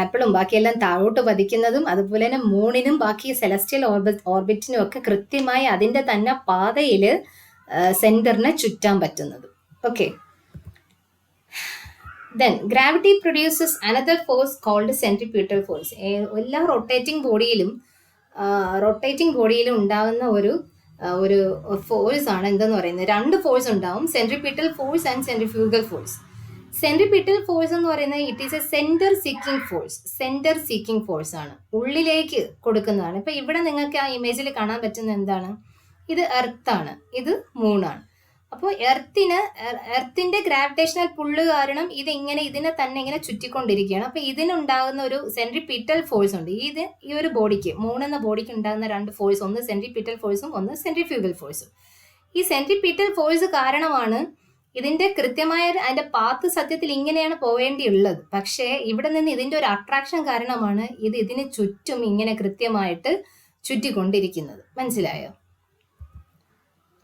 ആപ്പിളും ബാക്കിയെല്ലാം താഴോട്ട് പതിക്കുന്നതും, അതുപോലെ തന്നെ മൂണിനും ബാക്കി സെലസ്റ്റിയൽ ഓർബിറ്റിനും ഒക്കെ കൃത്യമായി അതിന്റെ തന്നെ പാതയിൽ സെന്ററിനെ ചുറ്റാൻ പറ്റുന്നത്. Okay, then gravity produces another force called centripetal force. എല്ലാ റൊട്ടേറ്റിംഗ് ബോഡിയിലും ഉണ്ടാകുന്ന ഒരു ഫോഴ്സ് ആണ് എന്തെന്ന് പറയുന്നത്. 2 ഫോഴ്സ് ഉണ്ടാവും, centripetal force and centrifugal force. Centripetal force എന്ന് പറയുന്നത് it is a centre seeking force ആണ്, ഉള്ളിലേക്ക് കൊടുക്കുന്നതാണ്. ഇപ്പൊ ഇവിടെ നിങ്ങൾക്ക് ആ ഇമേജിൽ കാണാൻ പറ്റുന്ന എന്താണ്? ഇത് എർത്താണ്, ഇത് മൂണാണ്. അപ്പോൾ എർത്തിന്റെ ഗ്രാവിറ്റേഷണൽ പുള്ള് കാരണം ഇതിങ്ങനെ ഇതിനെ തന്നെ ഇങ്ങനെ ചുറ്റിക്കൊണ്ടിരിക്കുകയാണ്. അപ്പൊ ഇതിനുണ്ടാകുന്ന ഒരു സെൻട്രിപീറ്റൽ ഫോഴ്സ് ഉണ്ട്. ഈ ഒരു ബോഡിക്ക്, മൂണെന്ന ബോഡിക്ക് ഉണ്ടാകുന്ന രണ്ട് ഫോഴ്സ്, ഒന്ന് സെൻട്രിപീറ്റൽ ഫോഴ്സും ഒന്ന് സെൻട്രിഫ്യൂഗൽ ഫോഴ്സും. ഈ സെൻട്രിപീറ്റൽ ഫോഴ്സ് കാരണമാണ് ഇതിന്റെ കൃത്യമായ അതിന്റെ പാത്ത് സത്യത്തിൽ ഇങ്ങനെയാണ് പോവേണ്ടിയുള്ളത്. പക്ഷേ ഇവിടെ നിന്ന് ഇതിന്റെ ഒരു അട്രാക്ഷൻ കാരണമാണ് ഇത് ഇതിന് ചുറ്റും ഇങ്ങനെ കൃത്യമായിട്ട് ചുറ്റിക്കൊണ്ടിരിക്കുന്നത്. മനസ്സിലായോ?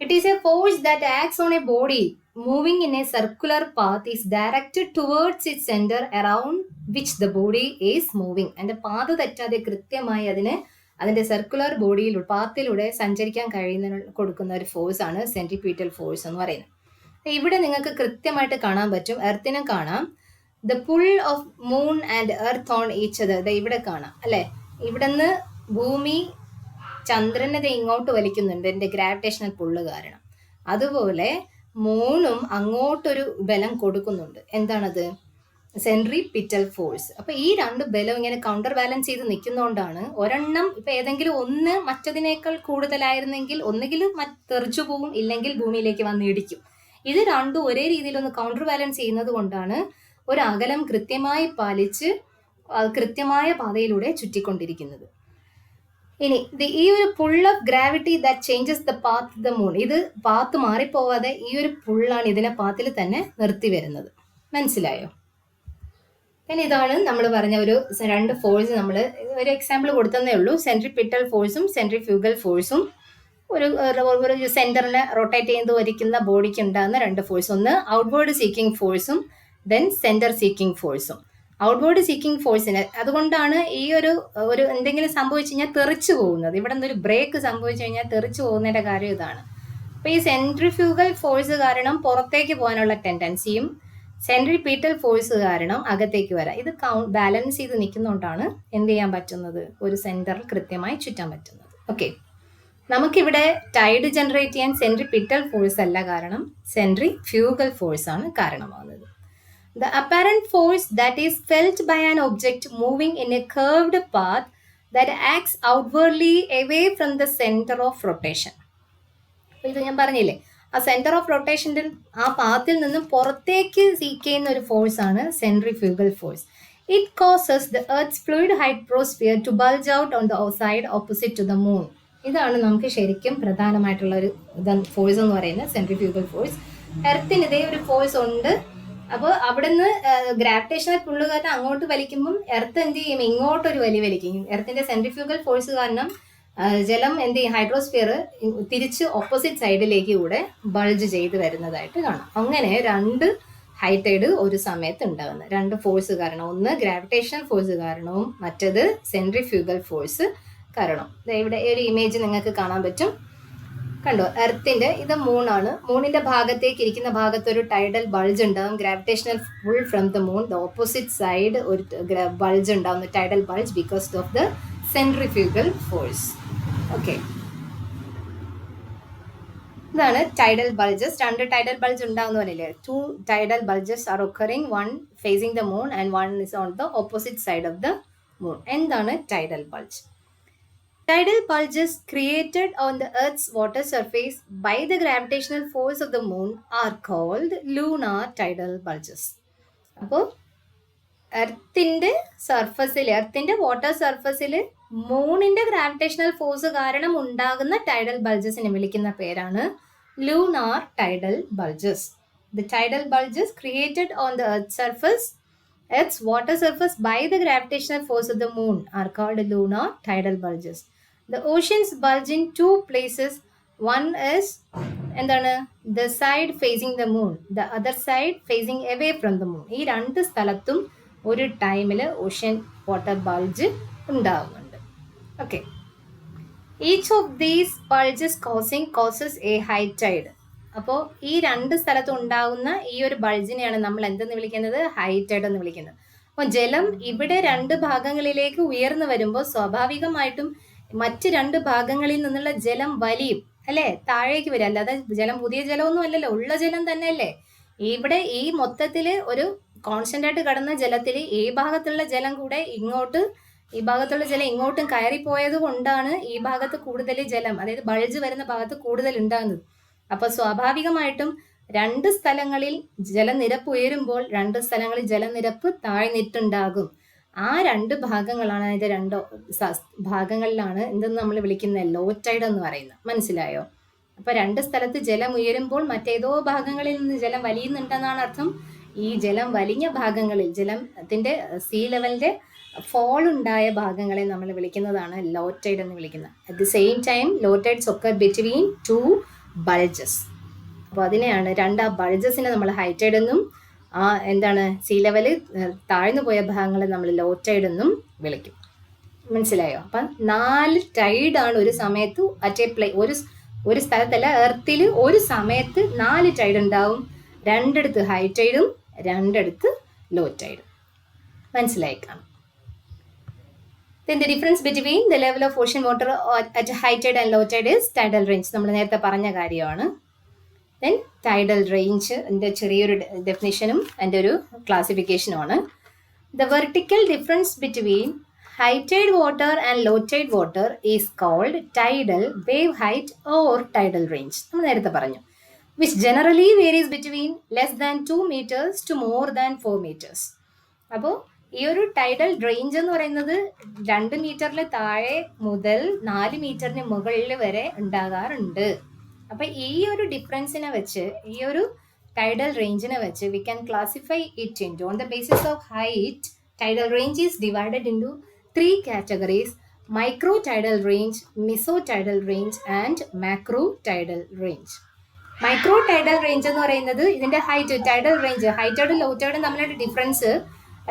It is a force that acts on a body moving in a circular path is directed towards its center around which the body is moving. അതിന്റെ പാത തെറ്റാതെ കൃത്യമായി അതിന്റെ സർക്കുലർ പാത്തിലൂടെ സഞ്ചരിക്കാൻ കൊടുക്കുന്ന ഒരു ഫോഴ്സ് ആണ് സെൻട്രിപീറ്റൽ ഫോഴ്സ് എന്ന് പറയുന്നത്. ഇവിടെ നിങ്ങൾക്ക് കൃത്യമായിട്ട് കാണാൻ പറ്റും, എർത്തിനെ കാണാം. The pull off moon and earth on each other, ഇവിടെ കാണാം അല്ലെ. ഇവിടുന്ന് ഭൂമി ചന്ദ്രനെ ഇങ്ങോട്ട് വലിക്കുന്നുണ്ട് എൻ്റെ ഗ്രാവിറ്റേഷണൽ പുള്ള് കാരണം. അതുപോലെ മൂണും അങ്ങോട്ടൊരു ബലം കൊടുക്കുന്നുണ്ട്. എന്താണത്? Centripetal force. അപ്പൊ ഈ രണ്ട് ബലം ഇങ്ങനെ കൗണ്ടർ ബാലൻസ് ചെയ്ത് നിൽക്കുന്നതുകൊണ്ടാണ് ഒരെണ്ണം ഇപ്പൊ ഏതെങ്കിലും ഒന്ന് മറ്റതിനേക്കാൾ കൂടുതലായിരുന്നെങ്കിൽ ഒന്നുകിൽ തെറിച്ചു പോവും, ഇല്ലെങ്കിൽ ഭൂമിയിലേക്ക് വന്ന് ഇടിക്കും. ഇത് രണ്ടും ഒരേ രീതിയിൽ ഒന്ന് കൗണ്ടർ ബാലൻസ് ചെയ്യുന്നത് കൊണ്ടാണ് ഒരു അകലം കൃത്യമായി പാലിച്ച് കൃത്യമായ പാതയിലൂടെ ചുറ്റിക്കൊണ്ടിരിക്കുന്നത്. ഇനി ഈ ഒരു pull off gravity that changes the path the moon, ഇത് പാത്ത് മാറിപ്പോവാതെ ഈ ഒരു പുള്ളാണ് ഇതിനെ പാത്തിൽ തന്നെ നിർത്തി വരുന്നത്. മനസ്സിലായോ? പിന്നെ ഇതാണ് നമ്മൾ പറഞ്ഞ ഒരു രണ്ട് ഫോഴ്സ്. നമ്മൾ ഒരു എക്സാമ്പിൾ കൊടുത്തതേ ഉള്ളൂ. സെൻട്രിപീറ്റൽ ഫോഴ്സും സെൻട്രിഫ്യൂഗൽ ഫോഴ്സും ഒരു സെന്ററിനെ റൊട്ടേറ്റ് ചെയ്ത് വരിക്കുന്ന ബോഡിക്ക് ഉണ്ടാകുന്ന രണ്ട് ഫോഴ്സ്. ഒന്ന് ഔട്ട്വേർഡ് സീക്കിംഗ് ഫോഴ്സും ദെൻ സെന്റർ സീക്കിംഗ് ഫോഴ്സും. ഔട്ട്വേർഡ് സീക്കിംഗ് ഫോഴ്സിന് അതുകൊണ്ടാണ് ഈ ഒരു എന്തെങ്കിലും സംഭവിച്ചു കഴിഞ്ഞാൽ തെറിച്ചു പോകുന്നത്. ഇവിടെ നിന്നൊരു ബ്രേക്ക് സംഭവിച്ചു കഴിഞ്ഞാൽ തെറിച്ചു പോകുന്നതിന്റെ കാര്യം ഇതാണ്. അപ്പൊ ഈ സെൻട്രിഫ്യൂഗൽ ഫോഴ്സ് കാരണം പുറത്തേക്ക് പോകാനുള്ള ടെൻഡൻസിയും സെൻട്രിപീറ്റൽ ഫോഴ്സ് കാരണം അകത്തേക്ക് വരാം. ഇത് ബാലൻസ് ചെയ്ത് നിൽക്കുന്നതുകൊണ്ടാണ് എന്ത് ചെയ്യാൻ പറ്റുന്നത്? ഒരു സെന്ററിൽ കൃത്യമായി ചുറ്റാൻ പറ്റുന്നത്. ഓക്കെ, നമുക്കിവിടെ ടൈഡ് ജനറേറ്റ് ചെയ്യാൻ സെൻട്രിപീറ്റൽ ഫോഴ്സ് അല്ല കാരണം, സെൻട്രിഫ്യൂഗൽ ഫോഴ്സ് ആണ് കാരണമാകുന്നത്. The apparent force that is felt by an object moving in a curved path that acts outwardly away from the center of rotation. ഇത് ഞാൻ പറഞ്ഞില്ലേ, ആ സെന്റർ ഓഫ് റൊട്ടേഷൻ്റെ ആ പാത്തിൽ നിന്നും പുറത്തേക്ക് സീക്ക് ചെയ്യുന്ന ഒരു ഫോഴ്സ് ആണ് centrifugal force. It causes the earth's fluid hydrosphere to bulge out on the side opposite to the moon. ഇതാണ് നമുക്ക് ശരിക്കും പ്രധാനമായിട്ടുള്ള ഒരു ഫോഴ്സ് എന്ന് പറയുന്നത്, സെൻട്രിഫ്യൂഗൽ ഫോഴ്സ്. എർത്തിന് ഇതേ ഒരു ഫോഴ്സ് ഉണ്ട്. അപ്പോൾ അവിടുന്ന് ഗ്രാവിറ്റേഷണൽ പുള്ള് കാരണം അങ്ങോട്ട് വലിക്കുമ്പം എർത്ത് എന്ത് ചെയ്യും? ഇങ്ങോട്ടൊരു വലിക്കും. എർത്തിന്റെ സെൻട്രിഫ്യൂഗൽ ഫോഴ്സ് കാരണം ജലം എന്ത് ചെയ്യും? ഹൈഡ്രോസ്ഫിയർ തിരിച്ച് ഓപ്പോസിറ്റ് സൈഡിലേക്ക് കൂടെ ബൾജ് ചെയ്ത് വരുന്നതായിട്ട് കാണാം. അങ്ങനെ രണ്ട് ഹൈറ്റൈഡ് ഒരു സമയത്ത് ഉണ്ടാകുന്നത്, രണ്ട് ഫോഴ്സ് കാരണം. ഒന്ന് ഗ്രാവിറ്റേഷണൽ ഫോഴ്സ് കാരണവും മറ്റത് സെൻട്രിഫ്യൂഗൽ ഫോഴ്സ് കാരണം. ഇവിടെ ഒരു ഇമേജ് നിങ്ങൾക്ക് കാണാൻ പറ്റും, കണ്ടോ? എർത്തിന്റെ ഇത് മൂണാണ്. മൂണിന്റെ ഭാഗത്തേക്ക് ഇരിക്കുന്ന ഭാഗത്ത് ഒരു ടൈഡൽ ബൾജ് ഉണ്ടാകും. Gravitational pull from the moon, the opposite side ഒരു ബൾജ് ഉണ്ടാകുന്നു, tidal bulge, because of the centrifugal force. Okay, ഇതാണ് ടൈഡൽ ബൾജസ്. രണ്ട് ടൈഡൽ ബൾജ് ഉണ്ടാകുന്ന പോലെയല്ലേ? 2 tidal bulges are occurring, one facing the moon and one is on the opposite side of the moon. എന്താണ് tidal bulge? Tidal bulges created on the Earth's water surface by the gravitational force of the moon are called lunar tidal bulges. അപ്പോൾ എർത്തിന്റെ വാട്ടർ സർഫസിൽ മൂണിന്റെ ഗ്രാവിറ്റേഷണൽ ഫോഴ്സ് കാരണം ഉണ്ടാകുന്ന ടൈഡൽ ബൾജസിനെ വിളിക്കുന്ന പേരാണ് lunar tidal bulges. The tidal bulges created on the Earth's water surface by the gravitational force of the moon are called lunar tidal bulges. The oceans bulge in 2 places. One is the side facing the moon, the other side facing away from the moon. ഈ രണ്ട് സ്ഥലത്തും ഒരു ടൈമിൽ ഓഷ്യൻ വാട്ടർ ബൾജ് ഉണ്ടാകുന്നുണ്ട്. Okay, each of these bulges causes a high tide. അപ്പോൾ ഈ രണ്ട് സ്ഥലത്തും ഉണ്ടാകുന്ന ഈ ഒരു ബൾജിനെയാണ് നമ്മൾ എന്തെന്ന് വിളിക്കുന്നത്? ഹൈ ടൈഡ് എന്ന് വിളിക്കുന്നത്. അപ്പോൾ ജലം ഇവിടെ രണ്ട് ഭാഗങ്ങളിലേക്ക് ഉയർന്നു വരുമ്പോൾ സ്വാഭാവികമായിട്ടും മറ്റ് രണ്ട് ഭാഗങ്ങളിൽ നിന്നുള്ള ജലം വലിയും അല്ലേ, താഴേക്ക് വരും. അല്ലാതെ ജലം പുതിയ ജലമൊന്നും അല്ലല്ലോ, ഉള്ള ജലം തന്നെയല്ലേ. ഇവിടെ ഈ മൊത്തത്തില് ഒരു കോൺസ്റ്റന്റ് ആയിട്ട് കടന്ന ജലത്തിൽ ഈ ഭാഗത്തുള്ള ജലം കൂടെ ഇങ്ങോട്ട് ഈ ഭാഗത്തുള്ള ജലം ഇങ്ങോട്ടും കയറിപ്പോയത് കൊണ്ടാണ് ഈ ഭാഗത്ത് കൂടുതൽ ജലം, അതായത് ബൾജ് വരുന്ന ഭാഗത്ത് കൂടുതൽ ഉണ്ടാകുന്നത്. അപ്പൊ സ്വാഭാവികമായിട്ടും രണ്ട് സ്ഥലങ്ങളിൽ ജലനിരപ്പ് ഉയരുമ്പോൾ രണ്ട് സ്ഥലങ്ങളിൽ ജലനിരപ്പ് താഴ്ന്നിട്ടുണ്ടാകും. ആ രണ്ട് ഭാഗങ്ങളാണ്, അതിന്റെ രണ്ടോ ഭാഗങ്ങളിലാണ് എന്തെന്ന് നമ്മൾ വിളിക്കുന്ന ലോ ടൈഡ് എന്ന് പറയുന്നത്. മനസ്സിലായോ? അപ്പൊ രണ്ട് സ്ഥലത്ത് ജലം ഉയരുമ്പോൾ മറ്റേതോ ഭാഗങ്ങളിൽ നിന്ന് ജലം വലിയുന്നുണ്ടെന്നാണ് അർത്ഥം. ഈ ജലം വലിഞ്ഞ ഭാഗങ്ങളിൽ, ജലത്തിന്റെ സീ ലെവലിന്റെ ഫോൾ ഉണ്ടായ ഭാഗങ്ങളെ നമ്മൾ വിളിക്കുന്നതാണ് ലോ ടൈഡ് എന്ന് വിളിക്കുന്നത്. At the same time low tides occur between two bulges. അപ്പോൾ അതിനെയാണ് രണ്ട് ആ ബൾജസിനെ നമ്മൾ ഹൈ ടൈഡ് എന്നും ആ എന്താണ് സീ ലെവല് താഴ്ന്നു പോയ ഭാഗങ്ങളെ നമ്മൾ ലോ ടൈഡ് എന്നും വിളിക്കും. മനസ്സിലായോ? അപ്പം 4 ടൈഡാണ് ഒരു സമയത്ത് ഒരു സ്ഥലത്തല്ല, എർത്തിൽ ഒരു സമയത്ത് 4 ടൈഡ് ഉണ്ടാവും. രണ്ടിടത്ത് ഹൈ ടൈഡും രണ്ടിടത്ത് ലോ ടൈഡും. മനസ്സിലായി കാണും. Then the difference between the level of ocean water at high tide and low tide is tidal range. നമ്മൾ നേരത്തെ പറഞ്ഞ കാര്യമാണ്. Then tidal range ന്റെ ചെറിയൊരു ഡെഫിനിഷനും അതിൻ്റെ ഒരു ക്ലാസിഫിക്കേഷനുമാണ്. The vertical difference between high tide water and low tide water is called tidal wave height or tidal range. നമ്മൾ നേരത്തെ പറഞ്ഞു. Which generally varies between less than 2 meters to more than 4 meters. അപ്പോൾ ഈ ഒരു ടൈഡൽ റേഞ്ച് എന്ന് പറയുന്നത് 2 മീറ്ററിൽ താഴെ മുതൽ 4 മീറ്ററിന് മുകളിൽ വരെ ഉണ്ടാകാറുണ്ട്. അപ്പൊ ഈ ഒരു ഡിഫറൻസിനെ വെച്ച്, ഈ ഒരു ടൈഡൽ റേഞ്ചിനെ വെച്ച് we can classify it into on the basis of height. Tidal range is divided into 3 categories: micro tidal range, meso tidal range and macro tidal range. Micro tidal range എന്ന് പറയുന്നത് ഇതിന്റെ ഹൈറ്റ്, ടൈഡൽ റേഞ്ച് ഹൈ ടൈഡും ലോ ടൈഡും തമ്മിലുള്ള ഡിഫറൻസ്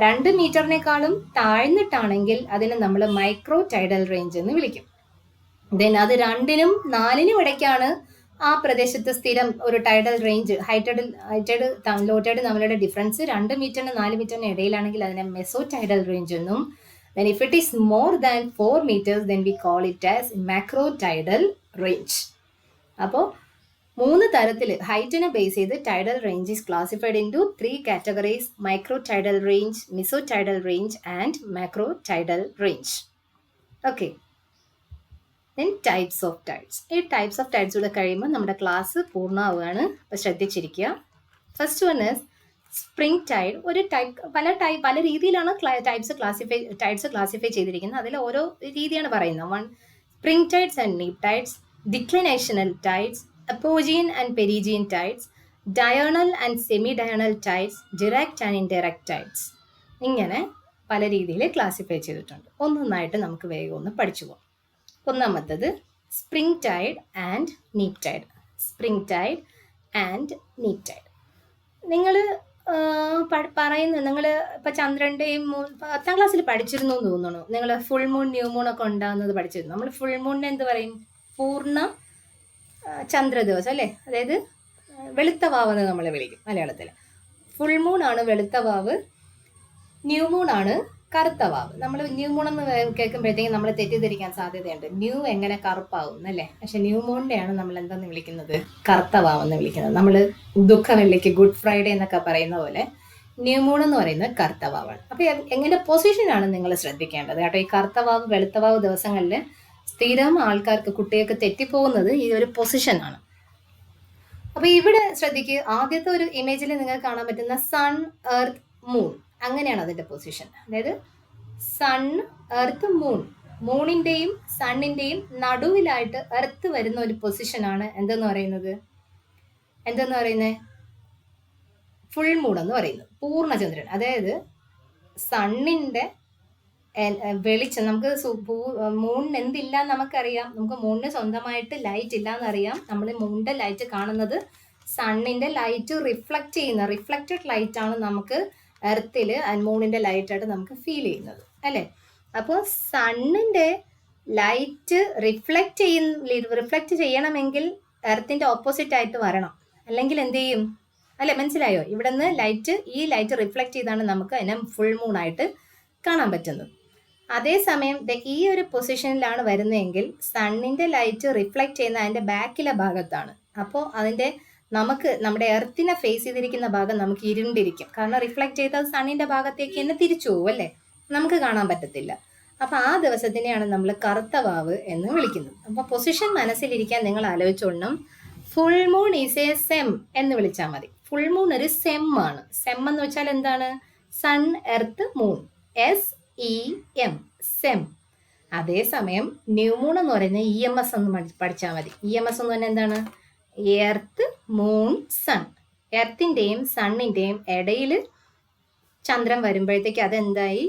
2 മീറ്ററിനേക്കാളും താഴ്ന്നിട്ടാണെങ്കിൽ അതിനെ നമ്മൾ മൈക്രോ ടൈഡൽ റേഞ്ച് എന്ന് വിളിക്കും. ദെൻ അത് 2നും 4നും ഇടയ്ക്കാണ് ആ പ്രദേശത്ത് സ്ഥിരം ഒരു tidal range, high tide low tide തമ്മിലുള്ള ഡിഫറൻസ് 2 മീറ്ററിനും 4 മീറ്ററിനും ഇടയിലാണെങ്കിൽ അതിനെ മെസോ ടൈഡൽ റേഞ്ച് എന്നും, then if it is more than 4 meters then we call it as macro tidal range. അപ്പോൾ 3 തരത്തിൽ ഹൈറ്റിനെ ബേസ് ചെയ്ത് tidal range is classified into 3 categories: micro tidal range, meso tidal range and macro tidal range. Okay, then types of tides. ഈ ടൈപ്സ് ഓഫ് ടൈഡ്സ് കൂടെ കഴിയുമ്പോൾ നമ്മുടെ ക്ലാസ് പൂർണ്ണമാവുകയാണ്. അപ്പോൾ ശ്രദ്ധിച്ചിരിക്കുക. First one is spring tide. ഒരു പല രീതിയിലാണ് ടൈഡ്സ് ക്ലാസിഫൈ ചെയ്തിരിക്കുന്നത്. അതിൽ ഓരോ രീതിയാണ് പറയുന്നത്. 1 spring tides and neap tides, declinational tides, apogean and perigean tides, diurnal and semi diurnal tides, direct and indirect tides. ഇങ്ങനെ പല രീതിയിൽ ക്ലാസിഫൈ ചെയ്തിട്ടുണ്ട്. ഒന്നൊന്നായിട്ട് നമുക്ക് വേഗം ഒന്ന് പഠിച്ചു പോകാം. ഒന്നാമത്തത് spring tide and neap tide. Spring tide and neap tide നിങ്ങൾ പറയുന്നത്, നിങ്ങൾ ഇപ്പം ചന്ദ്രൻ്റെയും 10ാം ക്ലാസ്സിൽ പഠിച്ചിരുന്നു എന്ന് തോന്നുന്നു. നിങ്ങൾ ഫുൾ മൂൺ, ന്യൂ മൂൺ ഒക്കെ ഉണ്ടാകുന്നത് പഠിച്ചിരുന്നു. നമ്മൾ ഫുൾ മൂണിനെ എന്ത് പറയും? പൂർണ്ണ ചന്ദ്ര ദിവസം അല്ലേ, അതായത് വെളുത്ത വാവ് എന്ന് നമ്മൾ വിളിക്കും മലയാളത്തിൽ. ഫുൾ മൂൺ ആണ് വെളുത്ത വാവ്, ന്യൂ മൂൺ ആണ് കറുത്ത വാവ്. നമ്മൾ ന്യൂ മൂൺ എന്ന് കേൾക്കുമ്പോഴത്തേക്കും നമ്മൾ തെറ്റിദ്ധരിക്കാൻ സാധ്യതയുണ്ട്. ന്യൂ എങ്ങനെ കറുപ്പാവും എന്നല്ലേ? പക്ഷെ ന്യൂ മൂണിൻ്റെയാണ് നമ്മൾ എന്തെന്ന് വിളിക്കുന്നത്? കറുത്ത വാവെന്ന് വിളിക്കുന്നത്. നമ്മൾ ദുഃഖവെള്ളിക്ക്, ഗുഡ് ഫ്രൈഡേ എന്നൊക്കെ പറയുന്ന പോലെ ന്യൂ മൂൺ എന്ന് പറയുന്നത് കറുത്ത വാവാണ്. അപ്പോൾ എങ്ങനെ പൊസിഷനാണ് നിങ്ങൾ ശ്രദ്ധിക്കേണ്ടത് കേട്ടോ. ഈ കറുത്ത വാവ്, വെളുത്ത വാവ് ദിവസങ്ങളിൽ സ്ഥിരം ആൾക്കാർക്ക്, കുട്ടികൾക്ക് തെറ്റിപ്പോകുന്നത് ഈ ഒരു പൊസിഷനാണ്. അപ്പോൾ ഇവിടെ ശ്രദ്ധിക്കുക. ആദ്യത്തെ ഒരു ഇമേജിൽ നിങ്ങൾക്ക് കാണാൻ പറ്റുന്ന സൺ, എർത്ത്, മൂൺ, അങ്ങനെയാണ് അതിൻ്റെ പൊസിഷൻ. അതായത് സൺ, എർത്ത്, മൂൺ. മൂണിൻ്റെയും സണ്ണിൻ്റെയും നടുവിലായിട്ട് എർത്ത് വരുന്ന ഒരു പൊസിഷനാണ് എന്തെന്ന് പറയുന്നത്? ഫുൾ മൂൺ എന്ന് പറയുന്നത്. പൂർണ്ണചന്ദ്രൻ. അതായത് സണ്ണിൻ്റെ വെളിച്ചം, നമുക്ക് മൂണിന് എന്തില്ല നമുക്കറിയാം. നമുക്ക് മൂണിന് സ്വന്തമായിട്ട് ലൈറ്റ് ഇല്ല എന്നറിയാം. നമ്മൾ മൂണിൻ്റെ ലൈറ്റ് കാണുന്നത് സണ്ണിൻ്റെ ലൈറ്റ് റിഫ്ലക്റ്റഡ് ലൈറ്റ് ആണ് നമുക്ക് എർത്തിൽ മൂണിൻ്റെ ലൈറ്റായിട്ട് നമുക്ക് ഫീൽ ചെയ്യുന്നത് അല്ലേ. അപ്പോൾ സണ്ണിൻ്റെ ലൈറ്റ് റിഫ്ലക്റ്റ് ചെയ്യണമെങ്കിൽ എർത്തിൻ്റെ ഓപ്പോസിറ്റ് ആയിട്ട് വരണം. അല്ലെങ്കിൽ എന്ത് ചെയ്യും അല്ലേ? മനസ്സിലായോ? ഇവിടെ നിന്ന് ഈ ലൈറ്റ് റിഫ്ലക്റ്റ് ചെയ്താണ് നമുക്ക് അതിനെ ഫുൾ മൂണായിട്ട് കാണാൻ പറ്റുന്നത്. അതേസമയം ഈ ഒരു പൊസിഷനിലാണ് വരുന്നതെങ്കിൽ സണ്ണിൻ്റെ ലൈറ്റ് റിഫ്ലക്റ്റ് ചെയ്യുന്ന അതിൻ്റെ ബാക്കിലെ ഭാഗത്താണ്. അപ്പോൾ നമ്മുടെ എർത്തിനെ ഫേസ് ചെയ്തിരിക്കുന്ന ഭാഗം നമുക്ക് ഇരുണ്ടിരിക്കും. കാരണം റിഫ്ലക്റ്റ് ചെയ്തത് സണ്ണിൻ്റെ ഭാഗത്തേക്ക് തന്നെ തിരിച്ചു പോകും അല്ലേ, നമുക്ക് കാണാൻ പറ്റത്തില്ല. അപ്പൊ ആ ദിവസത്തിനെയാണ് നമ്മൾ കറുത്ത വാവ് എന്ന് വിളിക്കുന്നത്. അപ്പൊ പൊസിഷൻ മനസ്സിലിരിക്കാൻ നിങ്ങൾ ആലോചിച്ചോളണം. Full moon is a SEM എന്ന് വിളിച്ചാൽ മതി. ഫുൾ മൂൺ ഒരു സെം ആണ്. സെം എന്ന് വെച്ചാൽ എന്താണ്? Sun, earth, moon. SEM, SEM. അതേസമയം ന്യൂ മൂൺ എന്ന് പറയുന്നത് EMS എന്ന് പഠിച്ചാൽ മതി. EMS എന്ന് പറഞ്ഞാൽ എന്താണ്? Earth, moon, sun. എർത്തിന്റെയും സണ്ണിന്റെയും ഇടയിൽ ചന്ദ്രൻ വരുമ്പോഴത്തേക്ക് അതെന്തായി?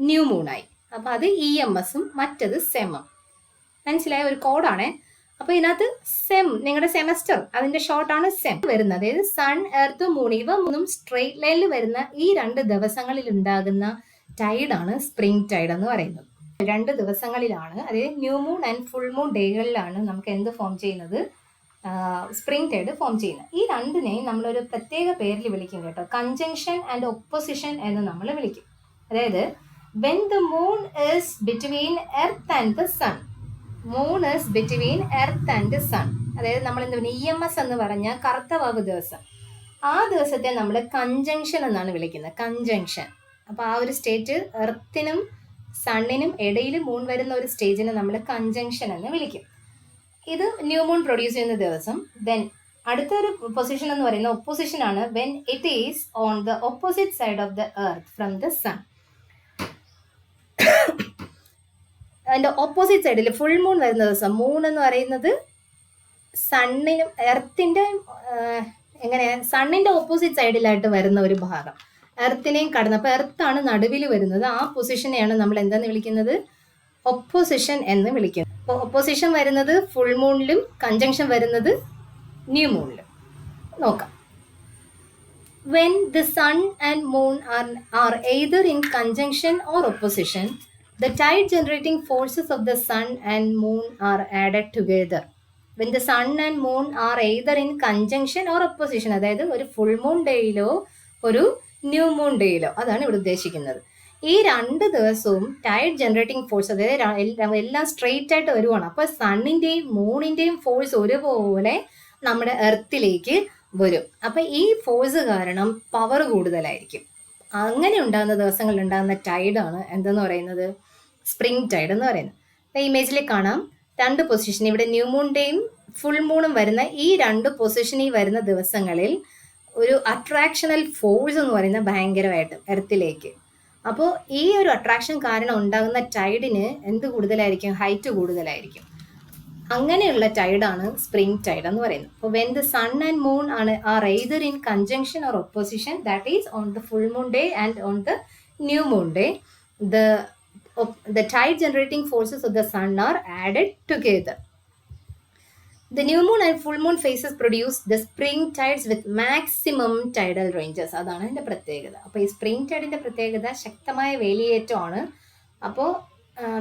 ന്യൂ മൂണായി. അപ്പൊ അത് EMSഉം മറ്റത് സെമ്മും. മനസ്സിലായ? ഒരു കോഡാണേ. അപ്പൊ ഇതിനകത്ത് സെം, നിങ്ങളുടെ സെമസ്റ്റർ, അതിന്റെ ഷോർട്ടാണ് സെം വരുന്നത്. അതായത് സൺ, എർത്ത്, മൂൺ, ഇവ മൂന്നും സ്ട്രെയിറ്റ് ലൈനിൽ വരുന്ന ഈ 2 ദിവസങ്ങളിൽ ഉണ്ടാകുന്ന ടൈഡാണ് സ്പ്രിംഗ് ടൈഡ് എന്ന് പറയുന്നത്. 2 ദിവസങ്ങളിലാണ്, അതായത് new moon and full moon ഡേകളിലാണ് നമുക്ക് എന്ത് ഫോം ചെയ്യുന്നത്? സ്പ്രിംഗ് ടൈഡ് ഫോം ചെയ്യുന്നത്. ഈ രണ്ടിനെയും നമ്മളൊരു പ്രത്യേക പേരിൽ വിളിക്കും കേട്ടോ. കൺജങ്ഷൻ ആൻഡ് ഒപ്പോസിഷൻ എന്ന് നമ്മൾ വിളിക്കും. അതായത് when the moon is between earth and the sun, moon is between earth and sun. അതായത് നമ്മൾ എന്ത് പറയുക? EMS എന്ന് പറഞ്ഞാൽ കറുത്ത വാവ് ദിവസം. ആ ദിവസത്തെ നമ്മൾ കൺജങ്ഷൻ എന്നാണ് വിളിക്കുന്നത്. കൺജങ്ഷൻ. അപ്പൊ ആ ഒരു സ്റ്റേറ്റ്, എർത്തിനും സണ്ണിനും ഇടയിൽ മൂൺ വരുന്ന ഒരു സ്റ്റേജിനെ നമ്മൾ കൺജങ്ഷൻ എന്ന് വിളിക്കും. ഇത് ന്യൂ മൂൺ പ്രൊഡ്യൂസ് ചെയ്യുന്ന ദിവസം. ദെൻ അടുത്തൊരു പൊസിഷൻ എന്ന് പറയുന്ന ഒപ്പോസിഷൻ ആണ്. When it is on the opposite side of the earth from the sun. അതിന്റെ ഓപ്പോസിറ്റ് സൈഡിൽ ഫുൾ മൂൺ വരുന്ന ദിവസം. മൂൺ എന്ന് പറയുന്നത് സണ്ണിനും എർത്തിന്റെ സണ്ണിന്റെ ഓപ്പോസിറ്റ് സൈഡിലായിട്ട് വരുന്ന ഒരു ഭാഗം, എർത്തിനെയും കടന്ന്. അപ്പൊ എർത്താണ് നടുവിൽ വരുന്നത്. ആ പൊസിഷനെയാണ് നമ്മൾ എന്താന്ന് വിളിക്കുന്നത്? ഒപ്പോസിഷൻ എന്ന് വിളിക്കുന്നത്. അപ്പോൾ ഒപ്പോസിഷൻ വരുന്നത് ഫുൾ മൂണിലും കൺജങ്ഷൻ വരുന്നത് ന്യൂ മൂണിലും. നോക്കാം. When the sun and moon are either in conjunction or opposition, the tide generating forces of the sun and moon are added together. When the sun and moon are either in conjunction or opposition, അതായത് ഒരു ഫുൾ മൂൺ ഡേയിലോ ഒരു ന്യൂ മൂൺ ഡേയിലോ, അതാണ് ഇവിടെ ഉദ്ദേശിക്കുന്നത്. ഈ 2 ദിവസവും ടൈഡ് ജനറേറ്റിംഗ് ഫോഴ്സ്, അതായത് എല്ലാം സ്ട്രെയിറ്റ് ആയിട്ട് വരുവാണ്. അപ്പൊ സണ്ണിന്റെയും മൂണിന്റെയും ഫോഴ്സ് ഒരുപോലെ നമ്മുടെ എർത്തിലേക്ക് വരും. അപ്പൊ ഈ ഫോഴ്സ് കാരണം പവർ കൂടുതലായിരിക്കും. അങ്ങനെ ഉണ്ടാകുന്ന ദിവസങ്ങളിൽ ഉണ്ടാകുന്ന ടൈഡാണ് എന്തെന്ന് പറയുന്നത്? സ്പ്രിംഗ് ടൈഡ് എന്ന് പറയുന്നത്. ഈ ഇമേജിൽ കാണാം 2 പൊസിഷൻ. ഇവിടെ ന്യൂ മൂണിന്റെയും ഫുൾ മൂണും വരുന്ന ഈ 2 പൊസിഷനിൽ വരുന്ന ദിവസങ്ങളിൽ ഒരു അട്രാക്ഷണൽ ഫോഴ്സ് എന്ന് പറയുന്നത് ഭയങ്കരമായിട്ട് എർത്തിലേക്ക്. അപ്പോൾ ഈ ഒരു അട്രാക്ഷൻ കാരണം ഉണ്ടാകുന്ന ടൈഡിന് എന്ത് കൂടുതലായിരിക്കും? ഹൈറ്റ് കൂടുതലായിരിക്കും. അങ്ങനെയുള്ള ടൈഡാണ് സ്പ്രിംഗ് ടൈഡ് എന്ന് പറയുന്നത്. അപ്പോൾ when the sun and moon are either in conjunction or opposition, that is on the full moon day and on the new moon day, the tide generating forces of the sun are added together. The new moon and full moon phases produce the spring tides with maximum tidal ranges. അതാണ് ഇതിന്റെ പ്രത്യേകത. അപ്പോൾ ഈ സ്പ്രിംഗ് ടൈഡിന്റെ പ്രത്യേകത ശക്തമായ വേലിയേറ്റമാണ്. അപ്പോൾ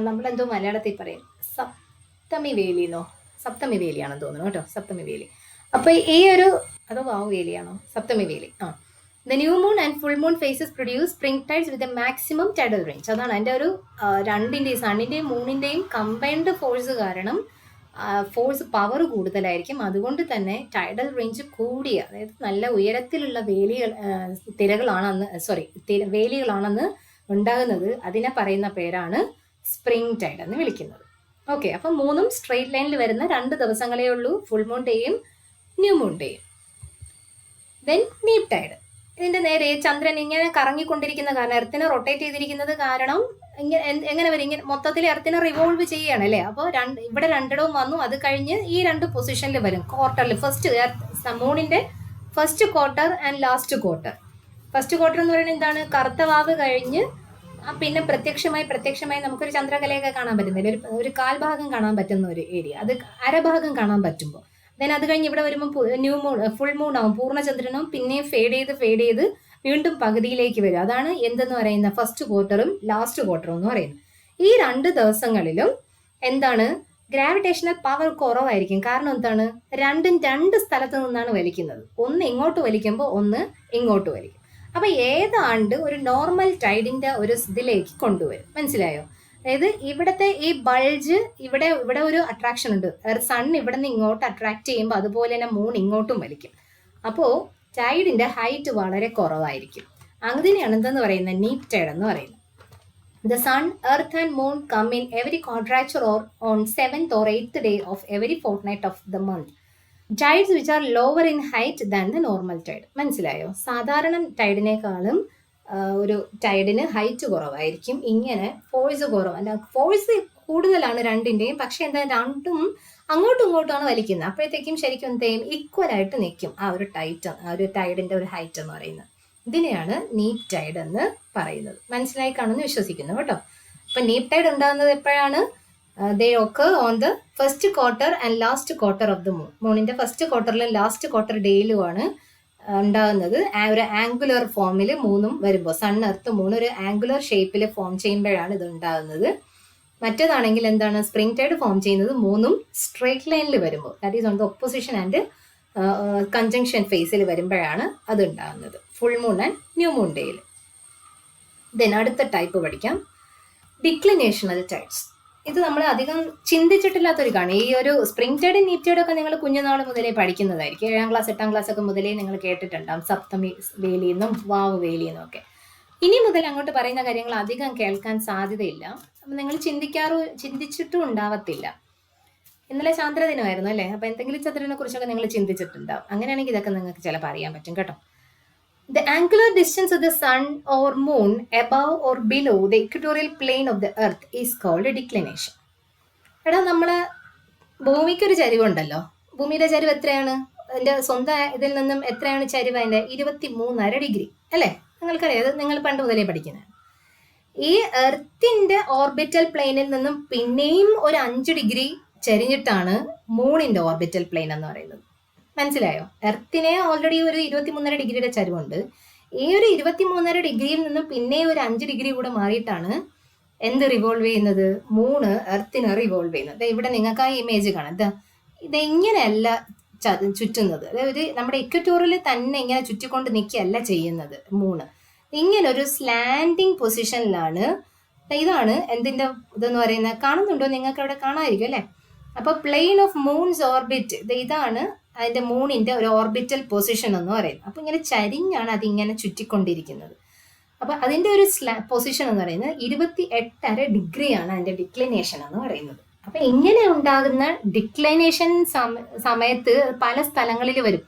നമ്മളെന്തോ മലയാളത്തിൽ പറയും സപ്തമി വേലിന്നോ, സപ്തമി വേലിയാണെന്ന് തോന്നുന്നു കേട്ടോ, സപ്തമി വേലി. അപ്പോൾ ഈ ഒരു, അതോ വാവ് വേലിയാണോ? സപ്തമി വേലി. The new moon and full moon phases produce spring tides with a maximum tidal range. അതാണ് അതിൻ്റെ ഒരു രണ്ടിൻ്റെയും സണ്ണിൻ്റെയും മൂണിൻ്റെയും കമ്പൈൻഡ് ഫോഴ്സ് കാരണം ഫോഴ്സ് പവർ കൂടുതലായിരിക്കും. അതുകൊണ്ട് തന്നെ ടൈഡൽ റേഞ്ച് കൂടിയ, അതായത് നല്ല ഉയരത്തിലുള്ള വേലികളാണെന്ന് ഉണ്ടാകുന്നത്. അതിനെ പറയുന്ന പേരാണ് സ്പ്രിംഗ് ടൈഡ് എന്ന് വിളിക്കുന്നത്. ഓക്കെ, അപ്പം 3ഉം സ്ട്രെയിറ്റ് ലൈനിൽ വരുന്ന 2 ദിവസങ്ങളേ ഉള്ളൂ, ഫുൾ മൂൺ ഡേയും ന്യൂ മൂൺ ഡേയും. Then neap tide. ഇതിന്റെ നേരെ ചന്ദ്രൻ ഇങ്ങനെ കറങ്ങിക്കൊണ്ടിരിക്കുന്ന കാരണം, എർത്തിനെ റൊട്ടേറ്റ് ചെയ്തിരിക്കുന്നത് കാരണം എങ്ങനെ വരും? ഇങ്ങനെ മൊത്തത്തിൽ എർത്തിനെ റിവോൾവ് ചെയ്യുകയാണ് അല്ലേ. അപ്പോൾ ഇവിടെ 2ഇടവും വന്നു. അത് കഴിഞ്ഞ് ഈ 2 പൊസിഷനിൽ വരും. ക്വാർട്ടറിൽ ഫസ്റ്റ് മൂണിന്റെ first quarter and last quarter. First quarter എന്ന് പറയുന്നത് എന്താണ്? കറുത്ത വാവ് കഴിഞ്ഞ് പിന്നെ പ്രത്യക്ഷമായി നമുക്കൊരു ചന്ദ്രകലയൊക്കെ കാണാൻ പറ്റുന്നില്ല. ഒരു കാൽഭാഗം കാണാൻ പറ്റുന്ന ഒരു ഏരിയ, അത് അരഭാഗം കാണാൻ പറ്റുമ്പോൾ ദെൻ അത് കഴിഞ്ഞ് ഇവിടെ വരുമ്പോൾ ന്യൂ മൂൺ, ഫുൾ മൂൺ ആവും, പൂർണ്ണചന്ദ്രനും പിന്നെയും ഫേഡ് ചെയ്ത് വീണ്ടും പകുതിയിലേക്ക് വരും. അതാണ് എന്തെന്ന് പറയുന്ന ഫസ്റ്റ് ക്വാർട്ടറും ലാസ്റ്റ് ക്വാർട്ടറും എന്ന് പറയുന്നത്. ഈ 2 ദിവസങ്ങളിലും എന്താണ്? ഗ്രാവിറ്റേഷണൽ പവർ കുറവായിരിക്കും. കാരണം എന്താണ്? രണ്ടും 2 സ്ഥലത്ത് നിന്നാണ് വലിക്കുന്നത്. ഒന്ന് ഇങ്ങോട്ട് വലിക്കുമ്പോൾ ഒന്ന് ഇങ്ങോട്ട് വലിക്കും. അപ്പൊ ഏതാണ്ട് ഒരു നോർമൽ ടൈഡിന്റെ ഒരു ഇതിലേക്ക് കൊണ്ടുവരും. മനസ്സിലായോ? അതായത് ഇവിടത്തെ ഈ ബൾജ്, ഇവിടെ ഒരു അട്രാക്ഷൻ ഉണ്ട്. സൺ ഇവിടെ നിന്ന് ഇങ്ങോട്ട് അട്രാക്ട് ചെയ്യുമ്പോൾ അതുപോലെ തന്നെ മൂൺ ഇങ്ങോട്ടും വലിക്കും. അപ്പോൾ ടൈഡിന്റെ ഹൈറ്റ് വളരെ കുറവായിരിക്കും. അങ്ങനെയാണ് എന്തെന്ന് പറയുന്നത്? നീപ് ടൈഡ് എന്ന് പറയുന്നത്. The sun, earth and moon come in every quadrature or on 7th or 8th day of every fortnight of the month. Tides which are lower in height than the normal tide. മനസ്സിലായോ? സാധാരണ ടൈഡിനേക്കാളും ഒരു ടൈഡിന് ഹൈറ്റ് കുറവായിരിക്കും. ഇങ്ങനെ ഫോഴ്സ് കുറവല്ല, ഫോഴ്സ് കൂടുതലാണ് രണ്ടിൻ്റെയും. പക്ഷെ എന്താ, രണ്ടും അങ്ങോട്ടും ഇങ്ങോട്ടുമാണ് വലിക്കുന്നത്. അപ്പോഴത്തേക്കും ശരിക്കും എന്ത് ചെയ്യും, ഈക്വൽ ആയിട്ട് നിൽക്കും ആ ഒരു ടൈഡിന്റെ ഒരു ഹൈറ്റ് എന്ന് പറയുന്നത്. ഇതിനെയാണ് നീപ്പ് ടൈഡ് എന്ന് പറയുന്നത്. മനസ്സിലായി കാണുമെന്ന് വിശ്വസിക്കുന്നു കേട്ടോ. അപ്പൊ നീപ്പ് ടൈഡ് ഉണ്ടാകുന്നത് എപ്പോഴാണ്? They occur on the first quarter and last quarter of the moon. മൂണിന്റെ ഫസ്റ്റ് ക്വാർട്ടറിലും ലാസ്റ്റ് ക്വാർട്ടർ ഡേയിലുമാണ് ഉണ്ടാകുന്നത്. ഒരു ആംഗുലർ ഫോമിൽ മൂന്നും വരുമ്പോൾ, സൺ എർത്ത് മൂൺ ഒരു ആംഗുലർ ഷേപ്പിൽ ഫോം ചെയ്യുമ്പോഴാണ് ഇത് ഉണ്ടാകുന്നത്. മറ്റേതാണെങ്കിൽ എന്താണ്, സ്പ്രിംഗ് ടൈഡ് ഫോം ചെയ്യുന്നത് മൂന്നും സ്ട്രേറ്റ് ലൈനിൽ വരുമ്പോൾ, that is on the opposition and conjunction ഫേസിൽ വരുമ്പോഴാണ് അത് ഉണ്ടാകുന്നത്, full moon and new moon ഡേയിൽ. ദെൻ അടുത്ത ടൈപ്പ് പഠിക്കാം, ഡിക്ലിനേഷണൽ ടൈഡ്സ്. ഇത് നമ്മൾ അധികം ചിന്തിച്ചിട്ടില്ലാത്തൊരു കാണും. ഈ ഒരു സ്പ്രിംഗ് ടൈഡ് നീപ്പ് ടൈഡ് ഒക്കെ നിങ്ങൾ കുഞ്ഞുനാൾ മുതലേ പഠിക്കുന്നതായിരിക്കും. 7ാം ക്ലാസ് 8ാം ക്ലാസ് ഒക്കെ മുതലേ നിങ്ങൾ കേട്ടിട്ടുണ്ടാകും, സപ്തമി വേലിയെന്നും വാവ് വേലിയെന്നും ഒക്കെ. ഇനി മുതൽ അങ്ങോട്ട് പറയുന്ന കാര്യങ്ങൾ അധികം കേൾക്കാൻ സാധ്യതയില്ല. നിങ്ങൾ ചിന്തിച്ചിട്ടും ഉണ്ടാവത്തില്ല. ഇന്നലെ ചാന്ദ്രദിനമായിരുന്നു അല്ലേ? അപ്പൊ എന്തെങ്കിലും ചന്ദ്രനെ കുറിച്ചൊക്കെ നിങ്ങൾ ചിന്തിച്ചിട്ടുണ്ടാവും. അങ്ങനെയാണെങ്കിൽ ഇതൊക്കെ നിങ്ങൾക്ക് ചിലപ്പോൾ അറിയാൻ പറ്റും കേട്ടോ. The angular distance of the sun or moon above or below the equatorial plane of the earth is called declination. എടാ, നമ്മളെ ഭൂമിക്കൊരു ചരിവുണ്ടല്ലോ. ഭൂമിയുടെ ചരിവ് എത്രയാണ്? അതിന്റെ സ്വന്തം ഇതിൽ നിന്നും എത്രയാണ് ചരിവ്? അതിന്റെ 23.5 ഡിഗ്രി അല്ലേ? നിങ്ങൾക്കറിയാം, അത് നിങ്ങൾ പണ്ട് മുതലേ പഠിക്കുന്നതാണ്. ഈ എർത്തിന്റെ ഓർബിറ്റൽ പ്ലെയിനിൽ നിന്നും പിന്നെയും ഒരു 5 ഡിഗ്രി ചരിഞ്ഞിട്ടാണ് മൂണിന്റെ ഓർബിറ്റൽ പ്ലെയിൻ എന്ന് പറയുന്നത്. മനസ്സിലായോ? എർത്തിനെ ഓൾറെഡി ഒരു 23.5 ഡിഗ്രിയുടെ ചരിവുണ്ട്. ഈ ഒരു 23.5 ഡിഗ്രിയിൽ നിന്നും പിന്നെ ഒരു 5 ഡിഗ്രി കൂടെ മാറിയിട്ടാണ് എന്ത് റിവോൾവ് ചെയ്യുന്നത്? മൂണ് എർത്തിനെ റിവോൾവ് ചെയ്യുന്നത്. ഇവിടെ നിങ്ങൾക്ക് ആ ഇമേജ് കാണാം. ഇതെങ്ങനെയല്ല ചുറ്റുന്നത്. അതായത് നമ്മുടെ ഇക്വറ്റോറിൽ തന്നെ ഇങ്ങനെ ചുറ്റിക്കൊണ്ട് നിൽക്കുകയല്ല ചെയ്യുന്നത് മൂണ്. ഇങ്ങനെ ഒരു സ്ലാൻഡിങ് പൊസിഷനിലാണ്. ഇതാണ് എന്തിന്റെ ഇതെന്ന് പറയുന്നത്. കാണുന്നുണ്ടോ? നിങ്ങൾക്ക് അവിടെ കാണാമായിരിക്കും അല്ലേ? അപ്പൊ പ്ലെയിൻ ഓഫ് മൂൺസ് ഓർബിറ്റ്, ഇതാണ് അതിന്റെ മൂണിന്റെ ഒരു ഓർബിറ്റൽ പൊസിഷൻ എന്ന് പറയുന്നത്. അപ്പൊ ഇങ്ങനെ ചരിഞ്ഞാണ് അതിങ്ങനെ ചുറ്റിക്കൊണ്ടിരിക്കുന്നത്. അപ്പൊ അതിന്റെ ഒരു പൊസിഷൻ എന്ന് പറയുന്നത് 28.5 ഡിഗ്രിയാണ് അതിന്റെ ഡിക്ലിനേഷൻ എന്ന് പറയുന്നത്. അപ്പൊ ഇങ്ങനെ ഉണ്ടാകുന്ന ഡിക്ലൈനേഷൻ സമയത്ത് പല സ്ഥലങ്ങളിൽ വരും.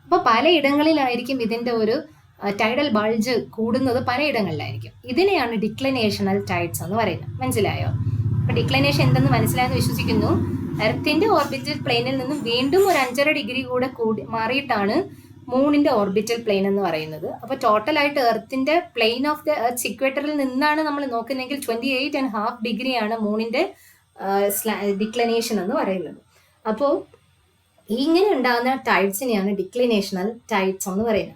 അപ്പൊ പലയിടങ്ങളിലായിരിക്കും ഇതിന്റെ ഒരു ടൈഡൽ ബൾജ് കൂടുന്നത്, പലയിടങ്ങളിലായിരിക്കും. ഇതിനെയാണ് ഡിക്ലൈനേഷണൽ ടൈഡ്സ് എന്ന് പറയുന്നത്. മനസ്സിലായോ? അപ്പൊ ഡിക്ലൈനേഷൻ എന്തെന്ന് മനസ്സിലായെന്ന് വിശ്വസിക്കുന്നു. എർത്തിന്റെ ഓർബിറ്റൽ പ്ലെയിനിൽ നിന്നും വീണ്ടും ഒരു 5.5 ഡിഗ്രി കൂടി മാറിയിട്ടാണ് മൂണിന്റെ ഓർബിറ്റൽ പ്ലെയിൻ എന്ന് പറയുന്നത്. അപ്പൊ ടോട്ടലായിട്ട് എർത്തിന്റെ പ്ലെയിൻ ഓഫ് ദ എർത്ത് ഇക്വേറ്ററിൽ നിന്നാണ് നമ്മൾ നോക്കുന്നതെങ്കിൽ 28.5 ഡിഗ്രിയാണ് മൂണിന്റെ ഡിക്ലിനേഷൻ എന്ന് പറയുന്നത്. അപ്പോൾ ഇങ്ങനെ ഉണ്ടാകുന്ന ടൈഡ്സിനെയാണ് ഡിക്ലിനേഷണൽ ടൈഡ്സ് എന്ന് പറയുന്നത്.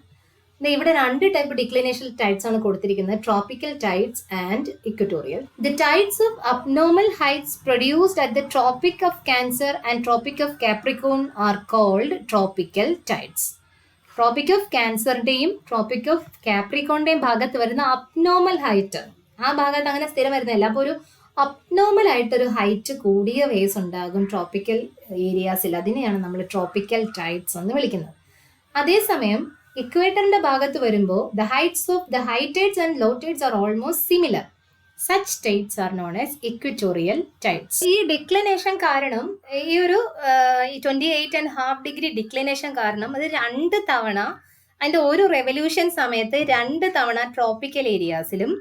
ഇവിടെ 2 ടൈപ്പ് ഡിക്ലിനേഷണൽ ടൈഡ്സ് ആണ് കൊടുത്തിരിക്കുന്നത്, tropical tides and equatorial. The tides of abnormal heights produced at the Tropic of Cancer and Tropic of Capricorn are called tropical tides. Tropic of ക്യാൻസറിന്റെയും ട്രോപ്പിക് ഓഫ് കാപ്രിക്കോണിന്റെയും ഭാഗത്ത് വരുന്ന അബ്നോർമൽ ഹൈറ്റ്, ആ ഭാഗത്ത് അങ്ങനെ സ്ഥിരം വരുന്നില്ല. അപ്പോൾ ഒരു അബ്നോർമൽ ആയിട്ടൊരു ഹൈറ്റ് കൂടിയ വേവ്സ് ഉണ്ടാകും ട്രോപ്പിക്കൽ ഏരിയാസിൽ. അതിനെയാണ് നമ്മൾ ട്രോപ്പിക്കൽ ടൈഡ്സ് എന്ന് വിളിക്കുന്നത്. അതേസമയം ഇക്വേറ്ററിന്റെ ഭാഗത്ത് വരുമ്പോൾ the heights of the high tides and low tides are almost similar. Such tides are known as equatorial tides. ഈ ഡിക്ലിനേഷൻ കാരണം, ഈ ഒരു 28.5 ഡിഗ്രി ഡിക്ലിനേഷൻ കാരണം അത് 2 തവണ അതിന്റെ ഒരു റെവല്യൂഷൻ സമയത്ത് 2 തവണ ട്രോപ്പിക്കൽ ഏരിയാസിലും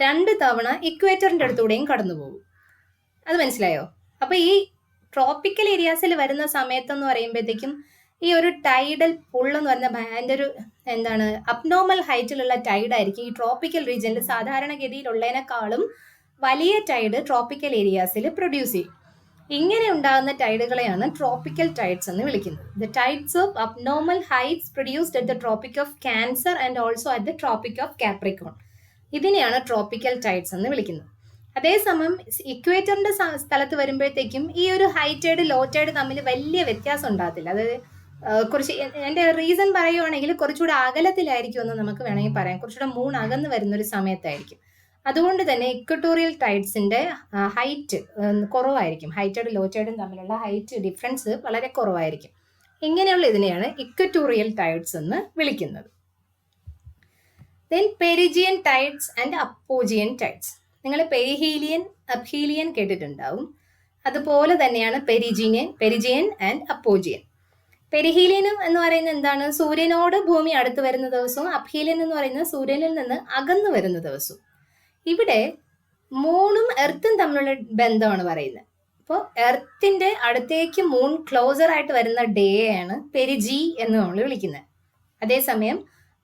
2 തവണ ഇക്വേറ്ററിന്റെ അടുത്തൂടെയും കടന്നു പോകും. അത് മനസ്സിലായോ? അപ്പൊ ഈ ട്രോപ്പിക്കൽ ഏരിയാസിൽ വരുന്ന സമയത്തെന്ന് പറയുമ്പോഴത്തേക്കും ഈ ഒരു ടൈഡൽ പുൾ എന്ന് പറഞ്ഞ അതിൻ്റെ ഒരു എന്താണ് അബ്നോർമൽ ഹൈറ്റിലുള്ള ടൈഡ് ആയിരിക്കും ഈ ട്രോപ്പിക്കൽ റീജിയനിൽ സാധാരണഗതിയിലുള്ളതിനേക്കാളും വലിയ ടൈഡ് ട്രോപ്പിക്കൽ ഏരിയാസിൽ പ്രൊഡ്യൂസ് ചെയ്യും. ഇങ്ങനെ ഉണ്ടാകുന്ന ടൈഡുകളെയാണ് ട്രോപ്പിക്കൽ ടൈഡ്സ് എന്ന് വിളിക്കുന്നത്. The tides of abnormal heights produced at the Tropic of Cancer and also at the Tropic of Capricorn. ഇതിനെയാണ് ട്രോപ്പിക്കൽ ടൈഡ്സ് എന്ന് വിളിക്കുന്നത്. അതേസമയം ഇക്വേറ്ററിന്റെ സ്ഥലത്ത് വരുമ്പോഴത്തേക്കും ഈ ഒരു ഹൈ ടൈഡ് ലോ ടൈഡ് തമ്മിൽ വലിയ വ്യത്യാസം ഉണ്ടാകത്തില്ല. അതായത് കുറച്ച് എൻ്റെ റീസൺ പറയുവാണെങ്കിൽ കുറച്ചുകൂടെ അകലത്തിലായിരിക്കും എന്ന് നമുക്ക് വേണമെങ്കിൽ പറയാം. കുറച്ചുകൂടെ മൂൺ അകന്ന് വരുന്നൊരു സമയത്തായിരിക്കും. അതുകൊണ്ട് തന്നെ ഇക്വറ്റോറിയൽ ടൈഡ്സിന്റെ ഹൈറ്റ് കുറവായിരിക്കും. ഹൈ ടൈഡ് ലോ ടൈഡും തമ്മിലുള്ള ഹൈറ്റ് ഡിഫറൻസ് വളരെ കുറവായിരിക്കും. ഇങ്ങനെയുള്ള ഇതിനെയാണ് ഇക്വറ്റോറിയൽ ടൈഡ്സ് എന്ന് വിളിക്കുന്നത്. Then perigean tides and apogean tides. നിങ്ങൾ പെരിഹീലിയൻ അബ്ഹീലിയൻ കേട്ടിട്ടുണ്ടാവും. അതുപോലെ തന്നെയാണ് പെരിജിയൻ ആൻഡ് അപ്പോജിയൻ. പെരിഹീലിയൻ എന്ന് പറയുന്നത് എന്താണ്? സൂര്യനോട് ഭൂമി അടുത്ത് വരുന്ന ദിവസവും അബ്ഹീലിയൻ എന്ന് പറയുന്നത് സൂര്യനിൽ നിന്ന് അകന്നു വരുന്ന ദിവസവും. ഇവിടെ മൂണും എർത്തും തമ്മിലുള്ള ബന്ധമാണ് പറയുന്നത്. അപ്പോൾ എർത്തിന്റെ അടുത്തേക്ക് മൂൺ ക്ലോസർ ആയിട്ട് വരുന്ന ഡേ ആണ് പെരിജി എന്ന് നമ്മൾ വിളിക്കുന്നത്. അതേസമയം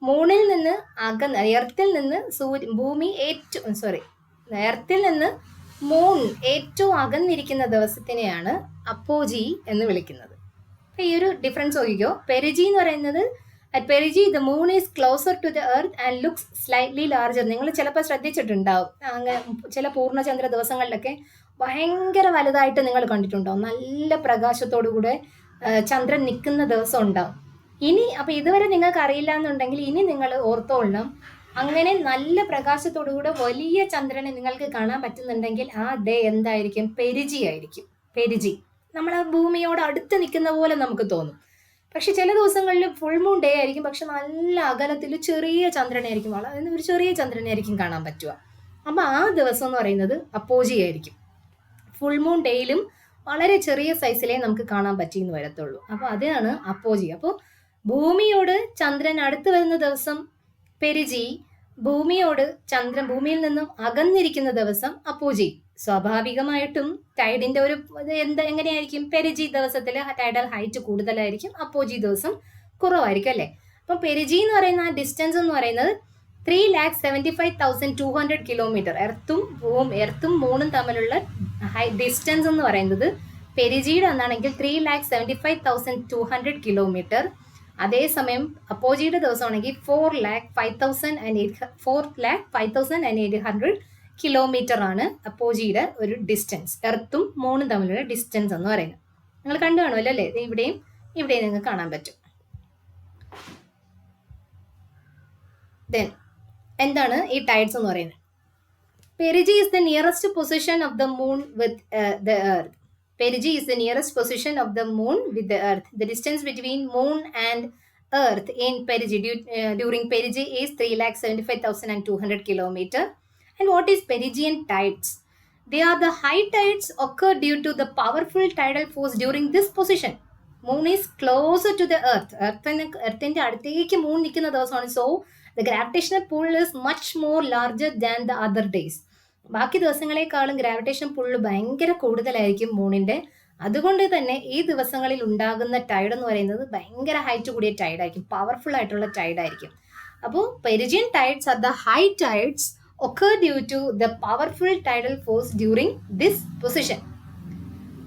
മൂണിൽ നിന്ന് എർത്തിൽ നിന്ന് എർത്തിൽ നിന്ന് മൂൺ ഏറ്റവും അകന്നിരിക്കുന്ന ദിവസത്തിനെയാണ് അപ്പോജി എന്ന് വിളിക്കുന്നത്. അപ്പൊ ഈ ഒരു ഡിഫറൻസ് നോക്കിക്കോ. പെരിജി എന്ന് പറയുന്നത് at perigee the moon is closer to the earth and looks slightly larger. നിങ്ങൾ ചിലപ്പോൾ ശ്രദ്ധിച്ചിട്ടുണ്ടാവും, അങ്ങനെ ചില പൂർണ്ണചന്ദ്ര ദിവസങ്ങളിലൊക്കെ ഭയങ്കര വലുതായിട്ട് നിങ്ങൾ കണ്ടിട്ടുണ്ടാവും. നല്ല പ്രകാശത്തോടു കൂടെ ചന്ദ്രൻ നിൽക്കുന്ന ദിവസം ഉണ്ടാവും. ഇനി അപ്പൊ ഇതുവരെ നിങ്ങൾക്ക് അറിയില്ല എന്നുണ്ടെങ്കിൽ ഇനി നിങ്ങൾ ഓർത്തോളണം, അങ്ങനെ നല്ല പ്രകാശത്തോടു കൂടെ വലിയ ചന്ദ്രനെ നിങ്ങൾക്ക് കാണാൻ പറ്റുന്നുണ്ടെങ്കിൽ ആ ഡേ എന്തായിരിക്കും? പെരിജി ആയിരിക്കും. പെരിജി നമ്മൾ ആ ഭൂമിയോട് അടുത്ത് നിൽക്കുന്ന പോലെ നമുക്ക് തോന്നും. പക്ഷെ ചില ദിവസങ്ങളിൽ ഫുൾ മൂൺ ഡേ ആയിരിക്കും, പക്ഷെ നല്ല അകലത്തിൽ ചെറിയ ചന്ദ്രനായിരിക്കും, വളരെ ഒരു ചെറിയ ചന്ദ്രനായിരിക്കും കാണാൻ പറ്റുക. അപ്പം ആ ദിവസം എന്ന് പറയുന്നത് അപ്പോജി ആയിരിക്കും. ഫുൾ മൂൺ ഡേയിലും വളരെ ചെറിയ സൈസിലേ നമുക്ക് കാണാൻ പറ്റിയെന്ന് വരത്തുള്ളൂ. അപ്പോൾ അതാണ് അപ്പോജി. അപ്പോൾ ഭൂമിയോട് ചന്ദ്രൻ അടുത്ത് വരുന്ന ദിവസം പെരിജി, ഭൂമിയിൽ നിന്നും അകന്നിരിക്കുന്ന ദിവസം അപ്പോജി. സ്വാഭാവികമായിട്ടും ടൈഡിന്റെ ഒരു എങ്ങനെയായിരിക്കും? പെരിജി ദിവസത്തിൽ ടൈഡൽ ഹൈറ്റ് കൂടുതലായിരിക്കും, അപ്പോജി ദിവസം കുറവായിരിക്കും അല്ലേ? അപ്പം പെരിജി എന്ന് പറയുന്ന ആ ഡിസ്റ്റൻസ് എന്ന് പറയുന്നത് 3,75,200 കിലോമീറ്റർ. എർത്തും മൂണും തമ്മിലുള്ള ഡിസ്റ്റൻസ് എന്ന് പറയുന്നത് പെരിജിയുടെ എന്നാണെങ്കിൽ 3,75,200 കിലോമീറ്റർ. അതേസമയം അപ്പോജിയുടെ ദിവസമാണെങ്കിൽ 4,05,800 കിലോമീറ്റർ ആണ് അപ്പോജിയുടെ ഒരു ഡിസ്റ്റൻസ്. എർത്തും മൂണും തമ്മിലുള്ള ഡിസ്റ്റൻസ് എന്ന് പറയുന്നത്. നിങ്ങൾ കണ്ടു കാണുമല്ലോ അല്ലേ? ഇവിടെയും നിങ്ങൾക്ക് കാണാൻ പറ്റും. ദെൻ എന്താണ് ഈ ടൈഡ്സ് എന്ന് പറയുന്നത്? പെരിജി is the nearest position of the moon with the earth. Perigee is the nearest position of the moon with the earth. The distance between moon and earth in perigee during perigee is 3,75,200 kilometer. And what is perigean tides? They are the high tides occur due to the powerful tidal force during this position. Moon is closer to the earth. Earthinte അടുത്തേക്ക് മൂൺ നിൽക്കുന്ന ദിവസമാണ്. So the gravitational pull is much more larger than the other days. ബാക്കി ദിവസങ്ങളെക്കാളും ഗ്രാവിറ്റേഷൻ പുള്ള് ഭയങ്കര കൂടുതലായിരിക്കും മൂണിന്റെ. അതുകൊണ്ട് തന്നെ ഈ ദിവസങ്ങളിൽ ഉണ്ടാകുന്ന ടൈഡ് എന്ന് പറയുന്നത് ഭയങ്കര ഹൈറ്റ് കൂടിയ ടൈഡ് ആയിരിക്കും, പവർഫുൾ ആയിട്ടുള്ള ടൈഡ് ആയിരിക്കും. അപ്പോൾ perigean tides are the high tides occur due to the powerful tidal force during this position.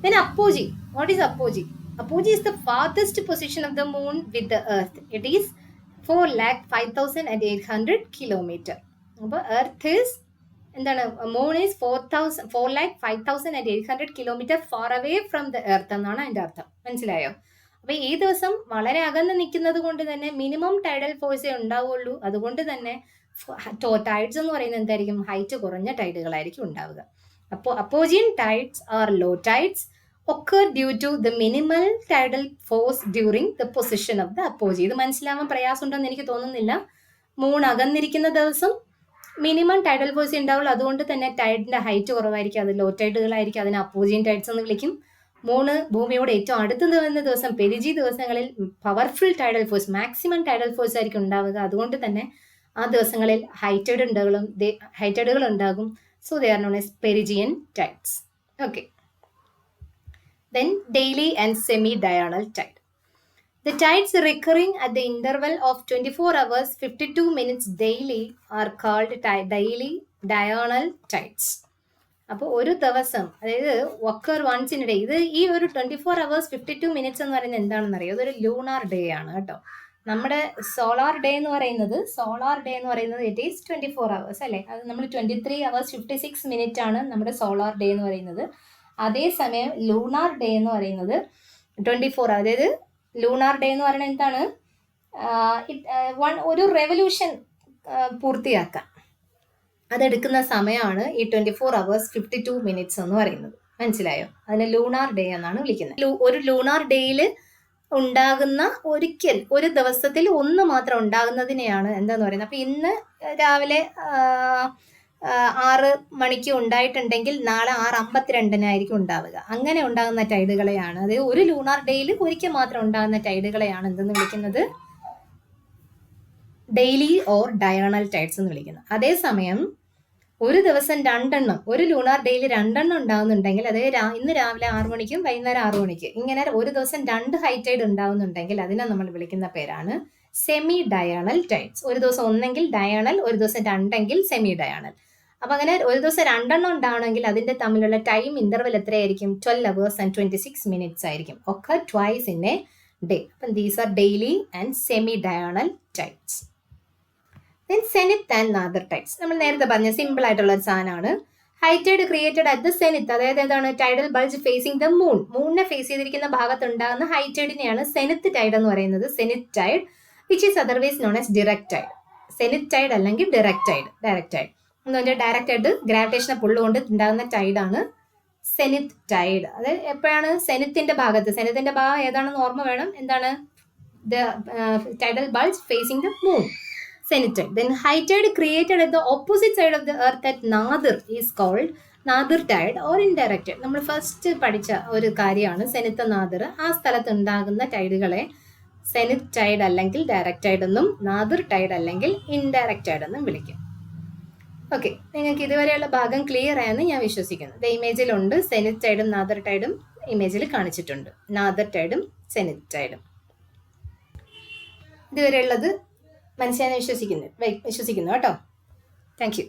Then apogee. What is apogee? Apogee is the farthest position of the moon with the earth. It is 4,05,800 kilometer. അപ്പോൾ earth is എന്താണ്? moon is 4,05,800 kilometer far away from the earth എന്നാണ് അതിൻ്റെ അർത്ഥം. മനസ്സിലായോ? അപ്പൊ ഈ ദിവസം വളരെ അകന്ന് നിൽക്കുന്നത് കൊണ്ട് തന്നെ മിനിമം ടൈഡൽ ഫോഴ്സേ ഉണ്ടാവുള്ളൂ. അതുകൊണ്ട് തന്നെ ടൈഡ്സ് എന്ന് പറയുന്നത് എന്തായിരിക്കും? ഹൈറ്റ് കുറഞ്ഞ ടൈഡുകളായിരിക്കും ഉണ്ടാവുക. അപ്പോൾ apogean tides are low tides occur due to the minimal tidal force during the position of the apogee. ഇത് മനസ്സിലാവാൻ പ്രയാസമുണ്ടെന്ന് എനിക്ക് തോന്നുന്നില്ല. മൂൺ അകന്നിരിക്കുന്ന ദിവസം മിനിമം ടൈഡൽ ഫോഴ്സ് ഉണ്ടാവുള്ളൂ. അതുകൊണ്ട് തന്നെ ടൈഡിന്റെ ഹൈറ്റ് കുറവായിരിക്കും, അത് ലോ ടൈഡുകളായിരിക്കും. അതിനെ അപ്പോജിയൻ ടൈഡ്സ് എന്ന് വിളിക്കും. മൂണ് ഭൂമിയോട് ഏറ്റവും അടുത്ത് വരുന്ന ദിവസം പെരിജി ദിവസങ്ങളിൽ powerful tidal force, maximum tidal force ആയിരിക്കും ഉണ്ടാവുക. അതുകൊണ്ട് തന്നെ ആ ദിവസങ്ങളിൽ ഹൈറ്റൈഡുകൾ ഉണ്ടാകും. So they are known as perigean tides. Okay. Then daily and semi-diurnal tide. The tides recurring at the interval of 24 hours 52 minutes daily are called daily diurnal tides. അപ്പോൾ ഒരു ദിവസം, അതായത് occur once in a day. ഇത് ഈ ഒരു 24 hours 52 minutes എന്ന് പറയുന്നത് എന്താണെന്ന് അറിയാം? അതൊരു ലൂണാർ ഡേ ആണ് കേട്ടോ. നമ്മുടെ സോളാർ ഡേ എന്ന് പറയുന്നത് ഇറ്റ് ഈസ് 24 hours അല്ലേ? അത് നമ്മൾ 23 hours 56 minutes ആണ് നമ്മുടെ സോളാർ ഡേ എന്ന് പറയുന്നത്. അതേസമയം ലൂണാർ ഡേ എന്ന് പറയുന്നത് 24, അതായത് ലൂണാർ ഡേ എന്ന് പറയുന്നത് എന്താണ്? ഒരു റെവല്യൂഷൻ പൂർത്തിയാക്കാൻ അതെടുക്കുന്ന സമയമാണ് ഈ 24 hours 52 minutes എന്ന് പറയുന്നത്. മനസ്സിലായോ? അതിനെ ലൂണാർ ഡേ എന്നാണ് വിളിക്കുന്നത്. ഒരു ലൂണാർ ഡേയിൽ ഉണ്ടാകുന്ന ഒരു ദിവസത്തിൽ ഒന്ന് മാത്രം ഉണ്ടാകുന്നതിനെയാണ് എന്താന്ന് പറയുന്നത്. അപ്പൊ ഇന്ന് രാവിലെ 6 മണിക്ക് ഉണ്ടായിട്ടുണ്ടെങ്കിൽ നാളെ 6:52 ഉണ്ടാവുക. അങ്ങനെ ഉണ്ടാകുന്ന ടൈഡുകളെയാണ്, അത് ഒരു ലൂണാർ ഡേയിൽ ഒരിക്കൽ മാത്രം ഉണ്ടാകുന്ന ടൈഡുകളെയാണ് എന്തെന്ന് വിളിക്കുന്നത്? ഡെയിലി ഓർ ഡയണൽ ടൈഡ്സ് എന്ന് വിളിക്കുന്നത്. അതേസമയം ഒരു ദിവസം 2 ഒരു ലൂണാർ ഡേയിൽ 2 ഉണ്ടാകുന്നുണ്ടെങ്കിൽ, അത് ഇന്ന് രാവിലെ 6 മണിക്കും വൈകുന്നേരം 6 മണിക്ക്, ഇങ്ങനെ ഒരു ദിവസം 2 ഹൈ ടൈഡ് ഉണ്ടാകുന്നുണ്ടെങ്കിൽ അതിനെ നമ്മൾ വിളിക്കുന്ന പേരാണ് സെമി ഡയണൽ ടൈഡ്സ്. ഒരു ദിവസം ഒന്നെങ്കിൽ ഡയണൽ, ഒരു ദിവസം 2 സെമി ഡയണൽ. അപ്പൊ അങ്ങനെ ഒരു ദിവസം 2 ഉണ്ടാവണമെങ്കിൽ അതിന്റെ തമ്മിലുള്ള ടൈം ഇന്റർവൽ എത്രയായിരിക്കും? 12 hours and 26 minutes ആയിരിക്കും. Okay twice in a day. അപ്പം these are daily and semi diurnal tides. Then zenith and nadir tides. നമ്മൾ നേരത്തെ പറഞ്ഞ സിമ്പിൾ ആയിട്ടുള്ള ഒരു സാധനമാണ്. High tide created at the zenith, അതായത് എന്താണ്? Tidal bulge facing the moon, മൂണിനെ ഫേസ് ചെയ്തിരിക്കുന്ന ഭാഗത്ത് ഉണ്ടാകുന്ന ഹൈ ടൈഡിനെയാണ് സെനിത്ത് ടൈഡ് എന്ന് പറയുന്നത്. Zenith tide which is otherwise known as direct tide. Zenith tide അല്ലെങ്കിൽ ഡയറക്റ്റ് ടൈഡ്. എന്ന് പറഞ്ഞാൽ ഡയറക്റ്റ് ആയിട്ട് ഗ്രാവിറ്റേഷനെ പുള്ള് കൊണ്ട് ഉണ്ടാകുന്ന ടൈഡാണ് സെനിത്ത് ടൈഡ്. അത് എപ്പോഴാണ്? സെനിത്തിന്റെ ഭാഗത്ത്. സെനിത്തിന്റെ ഭാഗം ഏതാണെന്ന് ഓർമ്മ വേണം. എന്താണ്? The tidal bulge facing the moon, zenith tide. Then high tide created at the opposite side of the earth at Nadir is called nadir tide or indirect. നമ്മൾ ഫസ്റ്റ് പഠിച്ച ഒരു കാര്യമാണ് സെനിത്ത് നാദിർ. ആ സ്ഥലത്ത് ഉണ്ടാകുന്ന ടൈഡുകളെ സെനിത്ത് ടൈഡ് അല്ലെങ്കിൽ ഡയറക്റ്റ് ടൈഡ് എന്നും നാദിർ ടൈഡ് അല്ലെങ്കിൽ ഇൻഡയറക്റ്റ് ടൈഡ് എന്നും വിളിക്കും. ഓക്കെ, നിങ്ങൾക്ക് ഇതുവരെയുള്ള ഭാഗം ക്ലിയർ ആയെന്ന് ഞാൻ വിശ്വസിക്കുന്നു. ഇത് ഇമേജിലുണ്ട്. സെനിത്ത് ടൈഡും നാദിർ ടൈഡും ഇമേജിൽ കാണിച്ചിട്ടുണ്ട്. Nadir ടൈഡും zenith ടൈഡും. ഇതുവരെയുള്ളത് മനസ്സിലായെന്ന് വിശ്വസിക്കുന്നു കേട്ടോ. Thank you.